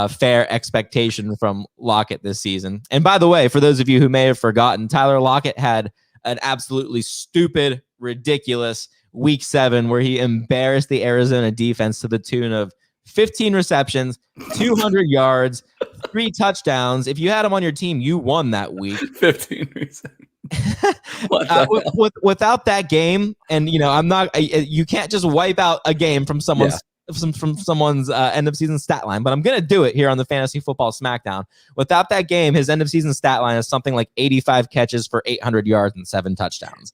fair expectation from Lockett this season. And by the way, for those of you who may have forgotten, Tyler Lockett had an absolutely stupid, ridiculous week 7 where he embarrassed the Arizona defense to the tune of 15 receptions, 200 yards, 3 touchdowns. If you had him on your team, you won that week. 15 receptions. Without that game, and you can't just wipe out a game from someone's from someone's end of season stat line, but I'm gonna do it here on the Fantasy Football Smackdown. Without that game, his end of season stat line is something like 85 catches for 800 yards and 7 touchdowns.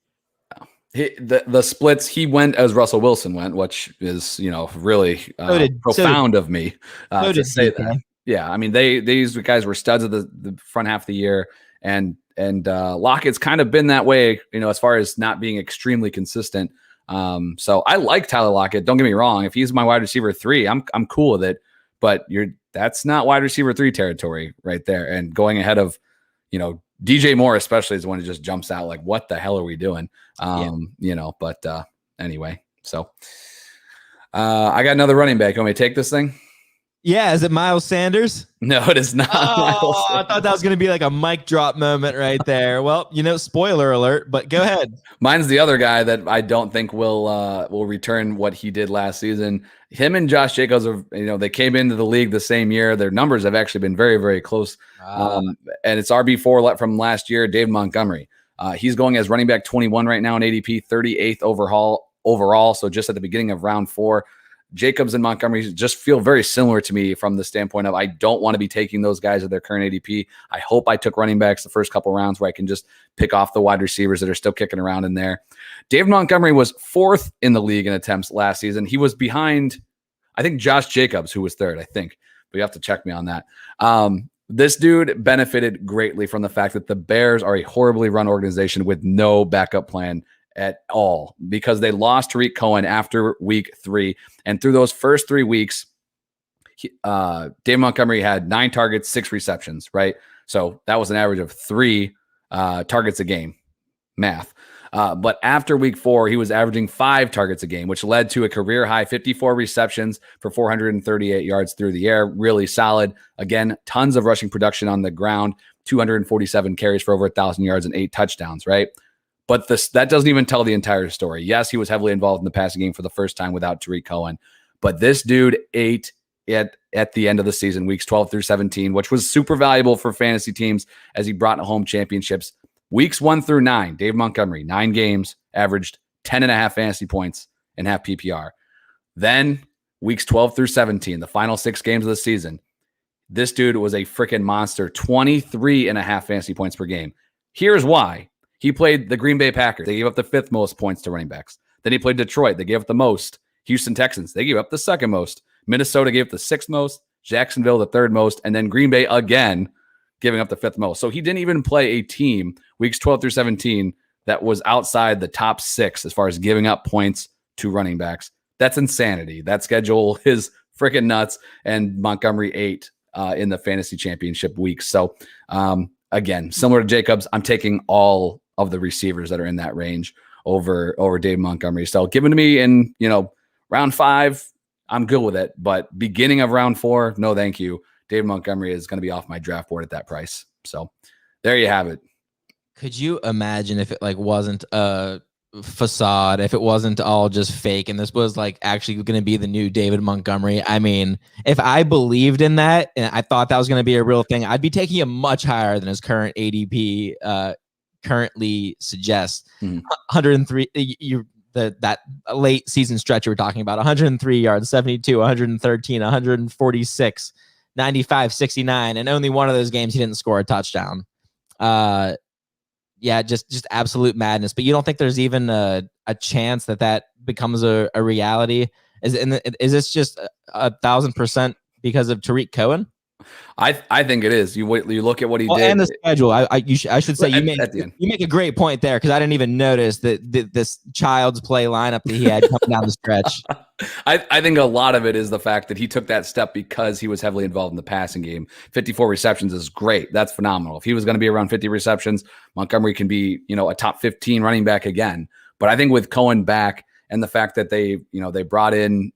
The splits, he went as Russell Wilson went, which is, really profound of me to say that. Yeah, I mean, these guys were studs of the front half of the year, and Lockett's kind of been that way, as far as not being extremely consistent. So I like Tyler Lockett. Don't get me wrong. If he's my wide receiver 3, I'm cool with it. But that's not wide receiver 3 territory right there. And going ahead of, DJ Moore especially is the one who just jumps out like, what the hell are we doing? But anyway, so I got another running back. You want me to take this thing? Yeah. Is it Miles Sanders? No, it is not. Oh, I thought that was going to be like a mic drop moment right there. Well, spoiler alert, but go ahead. Mine's the other guy that I don't think will return what he did last season. Him and Josh Jacobs are, they came into the league the same year. Their numbers have actually been very, very close. And it's RB4 from last year, David Montgomery. He's going as running back 21 right now in ADP, 38th overall. So just at the beginning of round 4. Jacobs and Montgomery just feel very similar to me from the standpoint of I don't want to be taking those guys at their current ADP. I hope I took running backs the first couple rounds where I can just pick off the wide receivers that are still kicking around in there. David Montgomery was 4th in the league in attempts last season. He was behind, I think, Josh Jacobs, who was 3rd, I think. But you have to check me on that. This dude benefited greatly from the fact that the Bears are a horribly run organization with no backup plan at all, because they lost Tariq Cohen after week 3. And through those first 3 weeks, David Montgomery had 9 targets, 6 receptions, right? So that was an average of 3 targets a game, math. But after week 4, he was averaging 5 targets a game, which led to a career high 54 receptions for 438 yards through the air. Really solid. Again, tons of rushing production on the ground, 247 carries for over 1,000 yards and 8 touchdowns, right? But that doesn't even tell the entire story. Yes, he was heavily involved in the passing game for the first time without Tariq Cohen. But this dude ate at the end of the season, weeks 12 through 17, which was super valuable for fantasy teams as he brought home championships. Weeks 1 through 9, Dave Montgomery, 9 games, averaged 10.5 fantasy points and half PPR. Then weeks 12 through 17, the final 6 games of the season, this dude was a freaking monster, 23.5 fantasy points per game. Here's why. He played the Green Bay Packers. They gave up the 5th most points to running backs. Then he played Detroit. They gave up the most. Houston Texans. They gave up the 2nd most. Minnesota gave up the 6th most. Jacksonville the 3rd most. And then Green Bay again giving up the 5th most. So he didn't even play a team weeks 12 through 17 that was outside the top 6 as far as giving up points to running backs. That's insanity. That schedule is freaking nuts. And Montgomery ate in the fantasy championship weeks. So again, similar to Jacobs, I'm taking all of the receivers that are in that range over David Montgomery. So given to me in, round 5, I'm good with it. But beginning of round 4, no, thank you. David Montgomery is going to be off my draft board at that price. So there you have it. Could you imagine if it wasn't a facade, if it wasn't all just fake, and this was actually going to be the new David Montgomery? I mean, if I believed in that and I thought that was going to be a real thing, I'd be taking him much higher than his current ADP currently suggests. 103, that late season stretch you were talking about, 103 yards, 72, 113, 146, 95, 69, and only one of those games he didn't score a touchdown. Just absolute madness. But you don't think there's even a chance that becomes a reality? Is this just 1,000% because of Tariq Cohen? I think it is. You look at what he did, and the schedule. I should say you make a great point there, because I didn't even notice that this child's play lineup that he had coming down the stretch. I think a lot of it is the fact that he took that step because he was heavily involved in the passing game. 54 receptions is great. That's phenomenal. If he was going to be around 50 receptions, Montgomery can be, a top 15 running back again. But I think with Cohen back and the fact that they brought in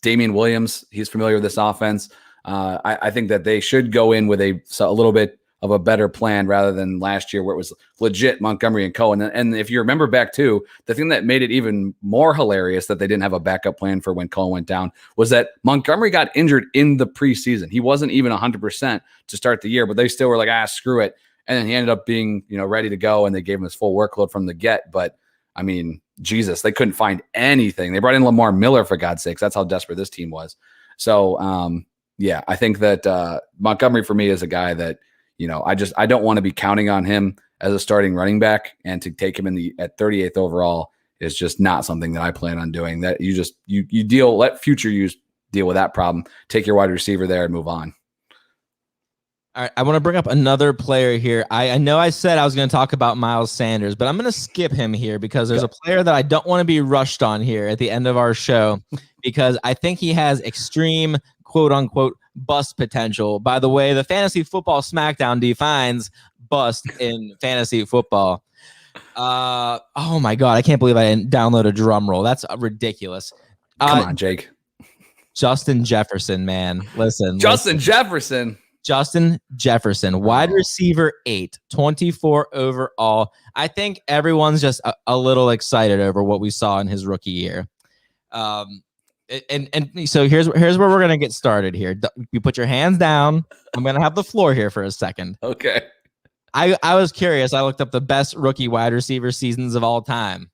Damian Williams, he's familiar with this offense. I think that they should go in with a little bit of a better plan rather than last year where it was legit Montgomery and Cohen. And if you remember back too, the thing that made it even more hilarious that they didn't have a backup plan for when Cohen went down was that Montgomery got injured in the preseason. He wasn't even 100% to start the year, but they still were like, screw it. And then he ended up being, ready to go, and they gave him his full workload from the get. But I mean, Jesus, they couldn't find anything. They brought in Lamar Miller, for God's sakes. That's how desperate this team was. So, I think that Montgomery for me is a guy that, I don't want to be counting on him as a starting running back, and to take him at 38th overall is just not something that I plan on doing. That you let future use deal with that problem. Take your wide receiver there and move on. All right, I want to bring up another player here. I know I said I was going to talk about Miles Sanders, but I'm going to skip him here because there's a player that I don't want to be rushed on here at the end of our show because I think he has extreme quote-unquote bust potential. By the way, the Fantasy Football Smackdown defines bust in fantasy football. Oh, my God. I can't believe I didn't download a drum roll. That's ridiculous. Come on, Jake. Justin Jefferson, man. Listen. Justin Jefferson, wide receiver 8, 24 overall. I think everyone's just a little excited over what we saw in his rookie year. And so here's where we're going to get started here. You put your hands down. I'm going to have the floor here for a second. Okay. I was curious. I looked up the best rookie wide receiver seasons of all time.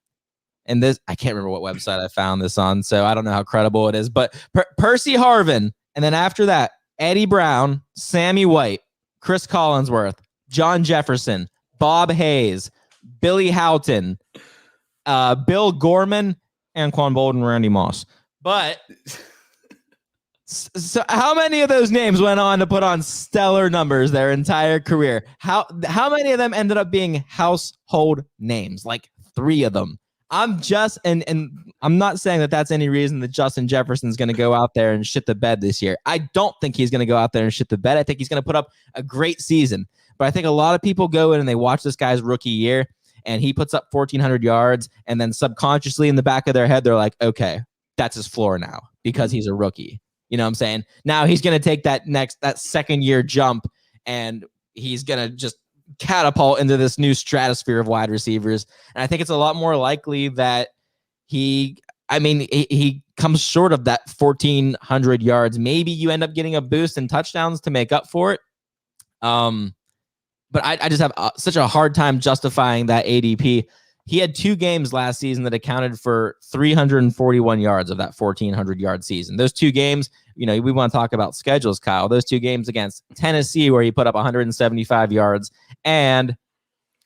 And this, I can't remember what website I found this on, so I don't know how credible it is. But Percy Harvin, and then after that, Eddie Brown, Sammy White, Chris Collinsworth, John Jefferson, Bob Hayes, Billy Houghton, Bill Gorman, Anquan Bolden, Randy Moss. But so how many of those names went on to put on stellar numbers their entire career? How many of them ended up being household names? Like 3 of them. I'm just, and I'm not saying that that's any reason that Justin Jefferson's going to go out there and shit the bed this year. I don't think he's going to go out there and shit the bed. I think he's going to put up a great season. But I think a lot of people go in and they watch this guy's rookie year and he puts up 1,400 yards. And then subconsciously in the back of their head, they're like, okay, that's his floor now because he's a rookie. You know what I'm saying? Now he's going to take that second year jump and he's going to just catapult into this new stratosphere of wide receivers. And I think it's a lot more likely that he comes short of that 1,400 yards. Maybe you end up getting a boost in touchdowns to make up for it. But I just have such a hard time justifying that ADP. He had 2 games last season that accounted for 341 yards of that 1,400 yard season. Those 2 games, we want to talk about schedules, Kyle. Those 2 games against Tennessee, where he put up 175 yards, and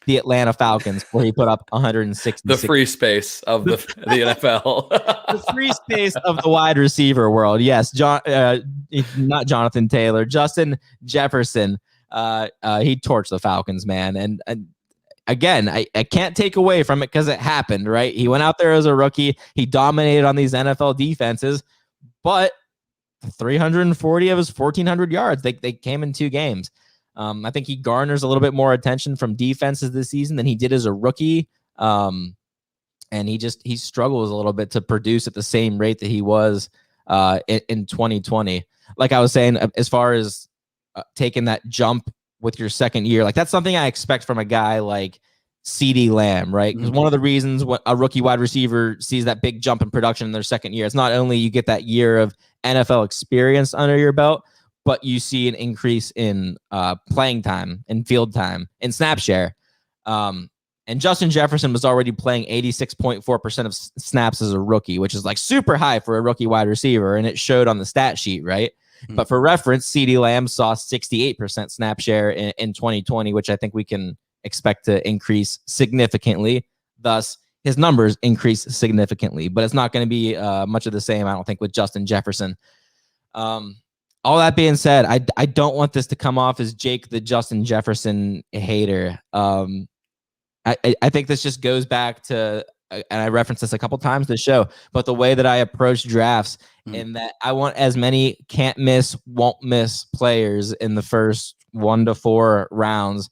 the Atlanta Falcons, where he put up 160. The free space of the NFL. The free space of the wide receiver world. Yes, not Jonathan Taylor, Justin Jefferson. He torched the Falcons, man. And again, I can't take away from it because it happened, right? He went out there as a rookie. He dominated on these NFL defenses, but 340 of his 1,400 yards, they came in 2 games. I think he garners a little bit more attention from defenses this season than he did as a rookie. And he struggles a little bit to produce at the same rate that he was in 2020. Like I was saying, as far as taking that jump with your second year, like that's something I expect from a guy like CeeDee Lamb, right? Because one of the reasons when a rookie wide receiver sees that big jump in production in their second year, it's not only you get that year of NFL experience under your belt, but you see an increase in playing time and field time and snap share. And Justin Jefferson was already playing 86.4% of snaps as a rookie, which is like super high for a rookie wide receiver. And it showed on the stat sheet, right? Mm-hmm. But for reference, CeeDee Lamb saw 68% snap share in 2020, which I think we can expect to increase significantly. Thus, his numbers increase significantly, but it's not going to be much of the same, I don't think, with Justin Jefferson. All that being said, I don't want this to come off as Jake the Justin Jefferson hater. I think this just goes back to, and I referenced this a couple times this show, but the way that I approach drafts in that I want as many can't miss, won't miss players in the first 1 to 4 rounds.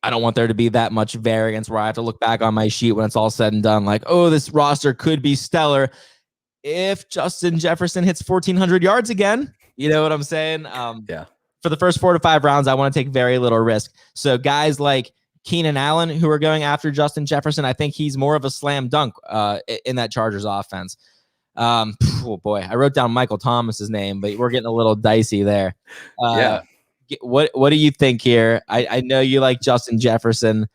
I don't want there to be that much variance where I have to look back on my sheet when it's all said and done, like, oh, this roster could be stellar if Justin Jefferson hits 1,400 yards again. You know what I'm saying? Yeah. For the first 4 to 5 rounds, I want to take very little risk. So guys like Keenan Allen, who are going after Justin Jefferson, I think he's more of a slam dunk in that Chargers offense. Oh boy, I wrote down Michael Thomas's name, but we're getting a little dicey there. Yeah. What do you think here? I know you like Justin Jefferson.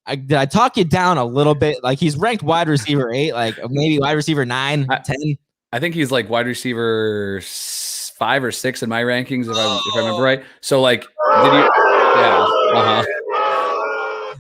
Did I talk you down a little bit? Like he's ranked wide receiver 8, like maybe wide receiver 9, 10. I think he's like wide receiver 5 or 6 in my rankings, if I remember right. So like, did you? Yeah.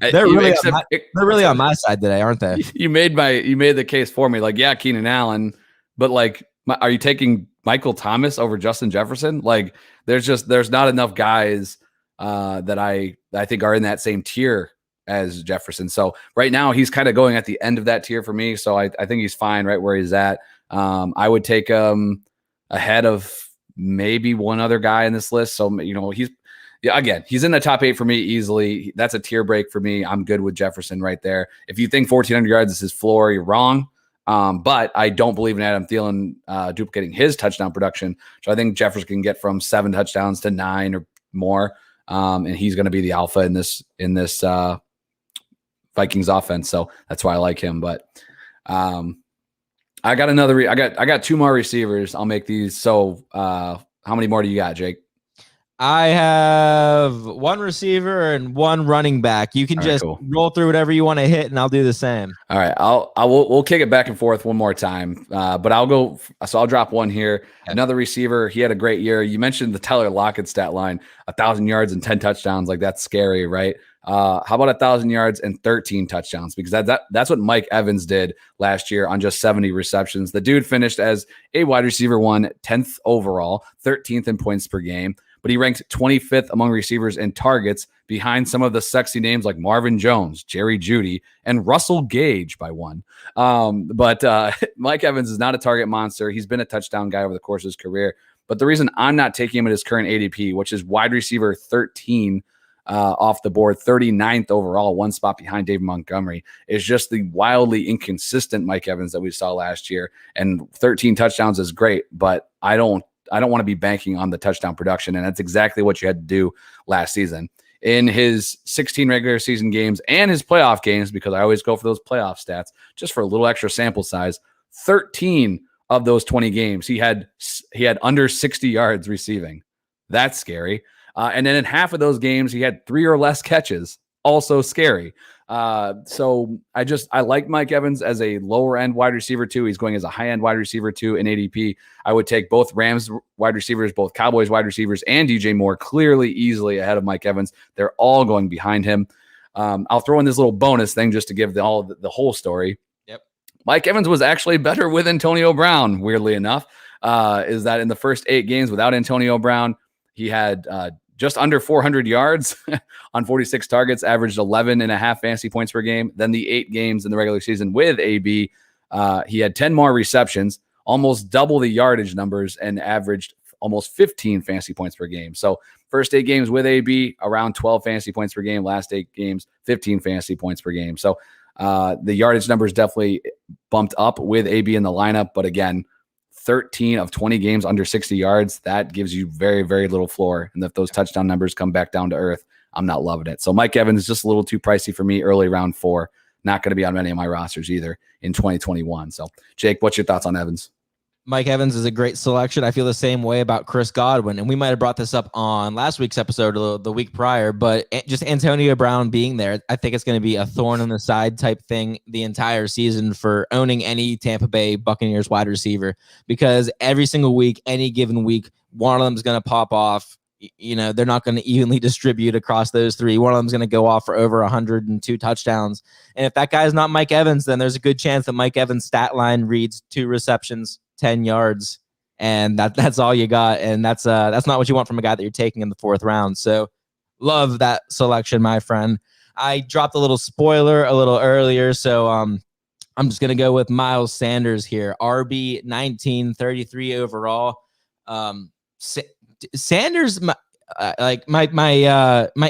They're really on my side today, aren't they? You made the case for me. Like, yeah, Keenan Allen, but like, are you taking Michael Thomas over Justin Jefferson? Like, there's not enough guys that I think are in that same tier as Jefferson. So right now he's kind of going at the end of that tier for me. So I think he's fine right where he's at. I would take him ahead of maybe one other guy in this list. So, he's in the top 8 for me easily. That's a tier break for me. I'm good with Jefferson right there. If you think 1,400 yards is his floor, you're wrong. But I don't believe in Adam Thielen duplicating his touchdown production. So I think Jefferson can get from 7 touchdowns to 9 or more. And he's going to be the alpha in this Vikings offense. So that's why I like him. But I got I got 2 more receivers. I'll make these. So how many more do you got, Jake? I have 1 receiver and 1 running back. You can roll through whatever you want to hit, and I'll do the same. All right, we'll kick it back and forth one more time. But I'll go. So I'll drop 1 here. Okay. Another receiver. He had a great year. You mentioned the Tyler Lockett stat line: 1,000 yards and 10 touchdowns. Like, that's scary, right? How about 1,000 yards and 13 touchdowns? Because that's what Mike Evans did last year on just 70 receptions. The dude finished as a wide receiver 1, 10th overall, 13th in points per game. But he ranked 25th among receivers in targets behind some of the sexy names like Marvin Jones, Jerry Jeudy, and Russell Gage by 1. But Mike Evans is not a target monster. He's been a touchdown guy over the course of his career. But the reason I'm not taking him at his current ADP, which is wide receiver 13 off the board, 39th overall, 1 spot behind David Montgomery, is just the wildly inconsistent Mike Evans that we saw last year. And 13 touchdowns is great, but I don't want to be banking on the touchdown production. And that's exactly what you had to do last season. In his 16 regular season games and his playoff games, because I always go for those playoff stats, just for a little extra sample size, 13 of those 20 games, he had under 60 yards receiving. That's scary. And then in half of those games, he had 3 or less catches. Also scary. So I like Mike Evans as a lower end wide receiver 2. He's going as a high end wide receiver 2 in ADP. I would take both Rams wide receivers, both Cowboys wide receivers, and DJ Moore clearly, easily ahead of Mike Evans. They're all going behind him. I'll throw in this little bonus thing just to give the whole story. Yep. Mike Evans was actually better with Antonio Brown, weirdly enough, is that in the first 8 games without Antonio Brown, he had just under 400 yards on 46 targets, averaged 11.5 fantasy points per game. Then the 8 games in the regular season with AB, he had 10 more receptions, almost double the yardage numbers, and averaged almost 15 fantasy points per game. So first 8 games with AB, around 12 fantasy points per game. Last 8 games, 15 fantasy points per game. So the yardage numbers definitely bumped up with AB in the lineup. But again, 13 of 20 games under 60 yards, that gives you very, very little floor. And if those touchdown numbers come back down to earth, I'm not loving it. So Mike Evans is just a little too pricey for me early round 4. Not going to be on many of my rosters either in 2021. So Jake, what's your thoughts on Evans? Mike Evans is a great selection. I feel the same way about Chris Godwin, and we might have brought this up on last week's episode or the week prior, but just Antonio Brown being there, I think it's going to be a thorn in the side type thing the entire season for owning any Tampa Bay Buccaneers wide receiver, because every single week, any given week, one of them is going to pop off. They're not going to evenly distribute across those 3. One of them is going to go off for over 102 touchdowns. And if that guy's not Mike Evans, then there's a good chance that Mike Evans' stat line reads 2 receptions, 10 yards, and that's all you got. And that's not what you want from a guy that you're taking in the 4th round. So love that selection, my friend. I dropped a little spoiler a little earlier, so I'm just going to go with Miles Sanders here. RB 19, 33 overall. Sanders, my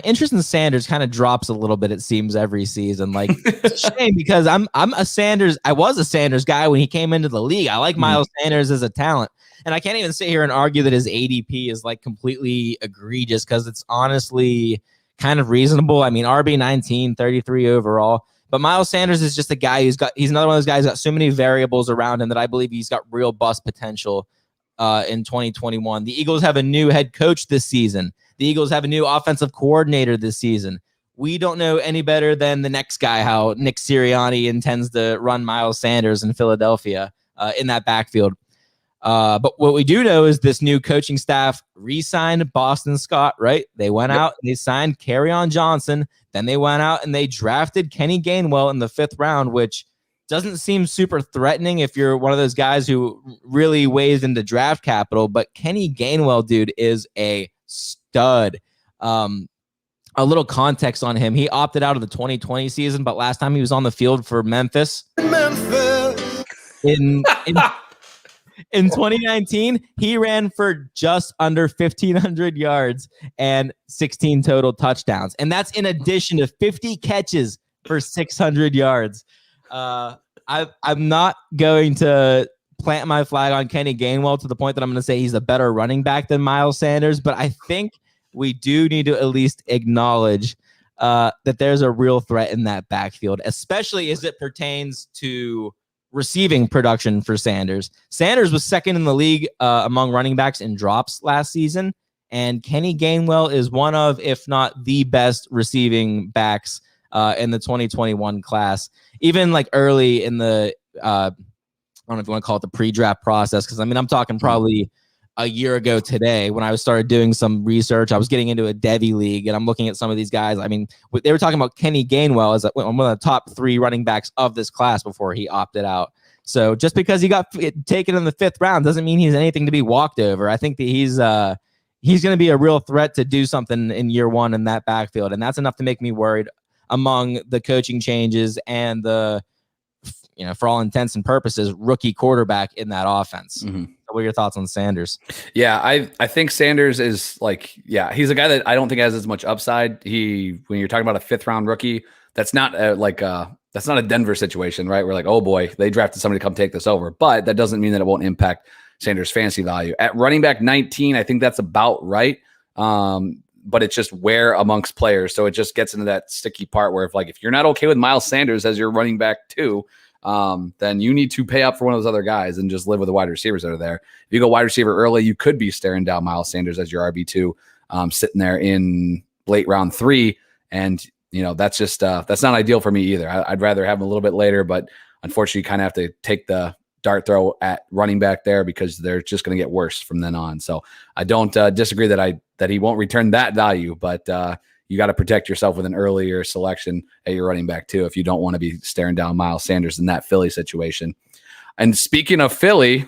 interest in Sanders kind of drops a little bit, it seems, every season. Like, it's a shame because I was a Sanders guy when he came into the league. I like Miles Sanders as a talent, and I can't even sit here and argue that his ADP is like completely egregious, because it's honestly kind of reasonable. I mean, RB 19, 33 overall. But Miles Sanders is just a guy he's another one of those guys who's got so many variables around him that I believe he's got real bust potential in 2021. The Eagles have a new head coach this season. The Eagles have a new offensive coordinator this season. We don't know any better than the next guy how Nick Sirianni intends to run Miles Sanders in Philadelphia in that backfield. But what we do know is this new coaching staff re-signed Boston Scott, right? They went out and they signed Kerryon Johnson. Then they went out and they drafted Kenny Gainwell in the 5th round, which doesn't seem super threatening if you're one of those guys who really weighs into draft capital. But Kenny Gainwell, dude, is a stud. A little context on him. He opted out of the 2020 season, but last time he was on the field for Memphis. In 2019, he ran for just under 1,500 yards and 16 total touchdowns. And that's in addition to 50 catches for 600 yards. I'm not going to plant my flag on Kenny Gainwell to the point that I'm going to say he's a better running back than Miles Sanders, but I think we do need to at least acknowledge that there's a real threat in that backfield, especially as it pertains to receiving production for Sanders. Sanders was 2nd in the league among running backs in drops last season, and Kenny Gainwell is one of, if not the best receiving backs in the 2021 class. Even like early in the, I don't know if you want to call it the pre-draft process, because I mean, I'm talking probably a year ago today when I started doing some research. I was getting into a Devy league and I'm looking at some of these guys. I mean, they were talking about Kenny Gainwell as one of the top 3 running backs of this class before he opted out. So just because he got taken in the 5th round doesn't mean he's anything to be walked over. I think that he's going to be a real threat to do something in year 1 in that backfield. And that's enough to make me worried among the coaching changes and the, for all intents and purposes, rookie quarterback in that offense. Mm-hmm. What are your thoughts on Sanders? Yeah, I think Sanders is he's a guy that I don't think has as much upside. When you're talking about a 5th round rookie, that's not that's not a Denver situation, right? We're like, oh boy, they drafted somebody to come take this over. But that doesn't mean that it won't impact Sanders' fantasy value. At running back 19, I think that's about right. But it's just where amongst players. So it just gets into that sticky part where if you're not okay with Miles Sanders as your running back 2, then you need to pay up for one of those other guys and just live with the wide receivers that are there. If you go wide receiver early, you could be staring down Miles Sanders as your RB2, sitting there in late round 3. And, that's just, that's not ideal for me either. I'd rather have him a little bit later, but unfortunately you kind of have to take the dart throw at running back there because they're just going to get worse from then on. So I don't disagree that he won't return that value, but you got to protect yourself with an earlier selection at your running back too if you don't want to be staring down Miles Sanders in that Philly situation. And speaking of Philly,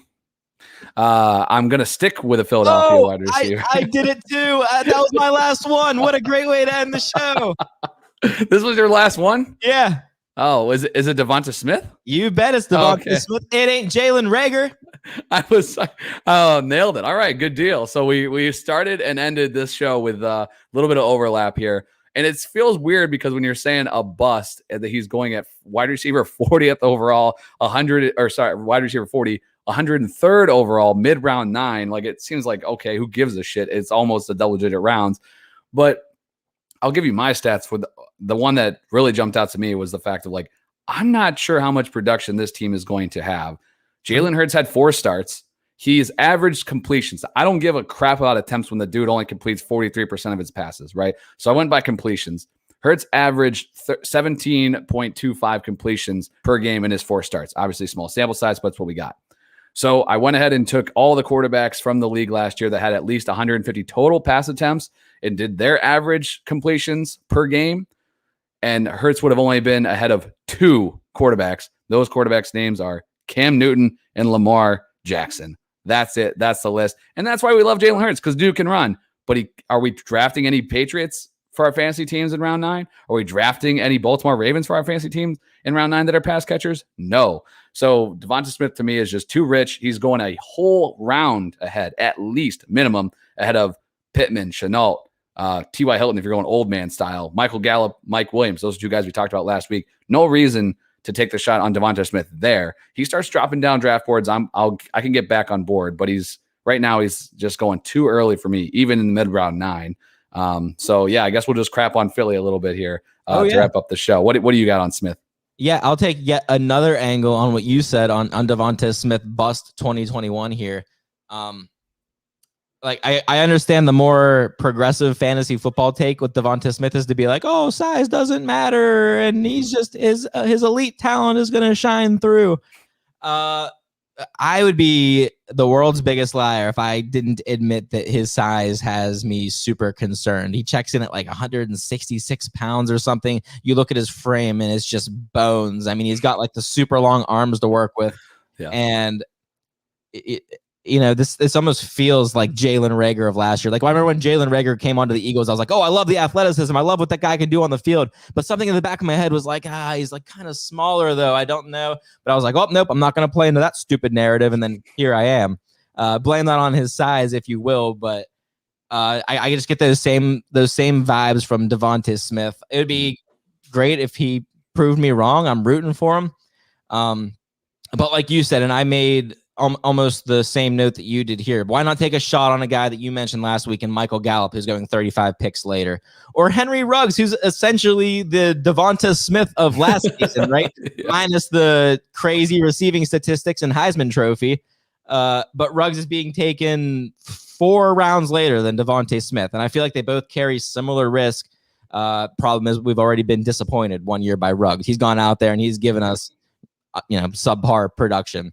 I'm going to stick with a Philadelphia wide receiver. I did it too. That was my last one. What a great way to end the show. This was your last one? Yeah. Oh, is it Devonta Smith? You bet it's Devonta Smith. It ain't Jalen Reagor. Nailed it. All right, good deal. So we started and ended this show with a little bit of overlap here. And it feels weird because when you're saying a bust that he's going at wide receiver 40th overall, wide receiver 40, 103rd overall, mid-round 9. Like it seems like, okay, who gives a shit? It's almost a double-digit rounds. But I'll give you my stats for the one that really jumped out to me was the fact of I'm not sure how much production this team is going to have. Jalen Hurts had 4 starts. He's averaged completions. I don't give a crap about attempts when the dude only completes 43% of his passes, right? So I went by completions. Hurts averaged 17.25 completions per game in his 4 starts. Obviously small sample size, but that's what we got. So I went ahead and took all the quarterbacks from the league last year that had at least 150 total pass attempts and did their average completions per game. And Hurts would have only been ahead of 2 quarterbacks. Those quarterbacks' names are Cam Newton and Lamar Jackson. That's it. That's the list. And that's why we love Jalen Hurts, because dude can run. But are we drafting any Patriots for our fantasy teams in round 9? Are we drafting any Baltimore Ravens for our fantasy teams in round 9 that are pass catchers? No. So Devonta Smith to me is just too rich. He's going a whole round ahead, at least minimum, ahead of Pittman, Shenault, T.Y. Hilton, if you're going old man style, Michael Gallup, Mike Williams. Those are 2 guys we talked about last week. No reason to take the shot on Devonta Smith there. He starts dropping down draft boards. I can get back on board, but right now he's just going too early for me, even in the mid round 9. So yeah, I guess we'll just crap on Philly a little bit here to wrap up the show. What do you got on Smith? Yeah, I'll take yet another angle on what you said on Devonta Smith bust 2021 here. I understand the more progressive fantasy football take with Devonta Smith is to be like, oh, size doesn't matter, and he's just his elite talent is going to shine through. I would be the world's biggest liar if I didn't admit that his size has me super concerned. He checks in at like 166 pounds or something. You look at his frame and it's just bones. I mean, he's got like the super long arms to work with. Yeah. And this almost feels like Jalen Reagor of last year. Like, I remember when Jalen Reagor came onto the Eagles, I was like, oh, I love the athleticism. I love what that guy can do on the field. But something in the back of my head was like, he's like kind of smaller, though. I don't know. But I was like, oh, nope, I'm not going to play into that stupid narrative. And then here I am. Blame that on his size, if you will. But I just get those same vibes from Devonta Smith. It would be great if he proved me wrong. I'm rooting for him. But like you said, and I made almost the same note that you did here. Why not take a shot on a guy that you mentioned last week in Michael Gallup, who's going 35 picks later, or Henry Ruggs, who's essentially the Devonta Smith of last season, right? Yeah. Minus the crazy receiving statistics and Heisman Trophy. But Ruggs is being taken 4 rounds later than Devonta Smith. And I feel like they both carry similar risk. Problem is we've already been disappointed one year by Ruggs. He's gone out there and he's given us, subpar production.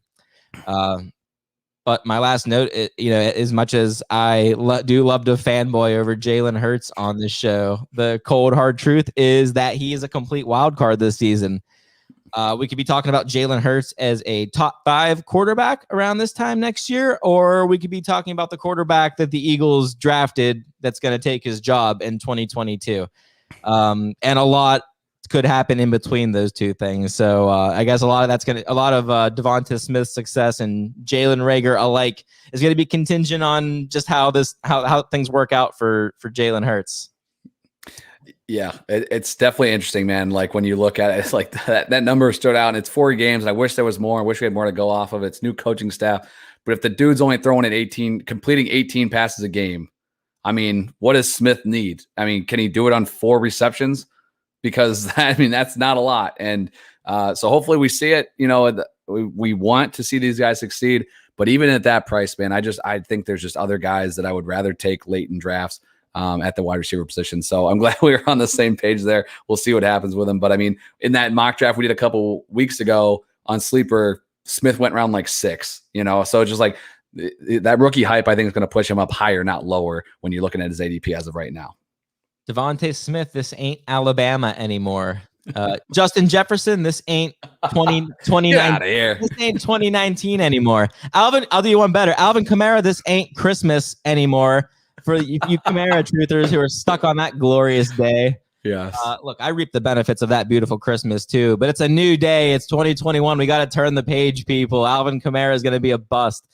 But my last note, as much as I do love to fanboy over Jalen Hurts on this show, the cold hard truth is that he is a complete wild card this season. We could be talking about Jalen Hurts as a top 5 quarterback around this time next year, or we could be talking about the quarterback that the Eagles drafted that's going to take his job in 2022. And a lot could happen in between those two things. So I guess a lot of Devonta Smith's success and Jalen Reagor alike is going to be contingent on just how things work out for Jalen Hurts. Yeah, it's definitely interesting, man. Like when you look at it, it's like that number stood out, and it's 4 games. I wish there was more. I wish we had more to go off of. It's new coaching staff. But if the dude's only throwing at completing 18 passes a game, I mean, what does Smith need? I mean, can he do it on 4 receptions? Because that's not a lot. And so hopefully we see it. We want to see these guys succeed. But even at that price, man, I think there's just other guys that I would rather take late in drafts at the wide receiver position. So I'm glad we were on the same page there. We'll see what happens with him. But I mean, in that mock draft we did a couple weeks ago on Sleeper, Smith went around like 6. So it's just like that rookie hype, I think, is going to push him up higher, not lower, when you're looking at his ADP as of right now. Devonta Smith, this ain't Alabama anymore. Justin Jefferson, this ain't 2019. This ain't 2019 anymore. Alvin, I'll do you one better. Alvin Kamara, this ain't Christmas anymore. For you Kamara truthers who are stuck on that glorious day. Yes. Look, I reap the benefits of that beautiful Christmas too, but it's a new day. It's 2021. We got to turn the page, people. Alvin Kamara is going to be a bust.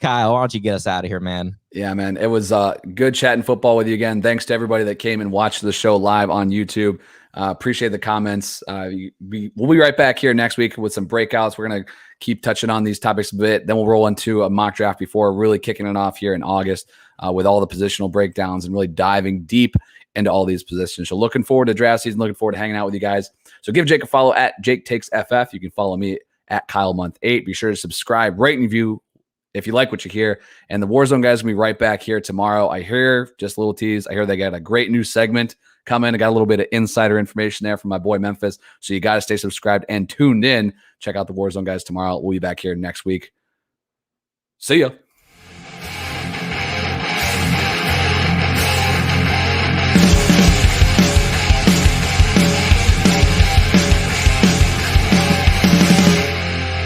Kyle, why don't you get us out of here, man? Yeah, man. It was good chatting football with you again. Thanks to everybody that came and watched the show live on YouTube. Appreciate the comments. We'll be right back here next week with some breakouts. We're going to keep touching on these topics a bit. Then we'll roll into a mock draft before really kicking it off here in August with all the positional breakdowns and really diving deep into all these positions. So looking forward to draft season, looking forward to hanging out with you guys. So give Jake a follow at JakeTakesFF. You can follow me at KyleMonth8. Be sure to subscribe, rate, and review if you like what you hear. And the Warzone guys will be right back here tomorrow. I hear, just a little tease, I hear they got a great new segment coming. I got a little bit of insider information there from my boy Memphis. So you got to stay subscribed and tuned in. Check out the Warzone guys tomorrow. We'll be back here next week. See ya.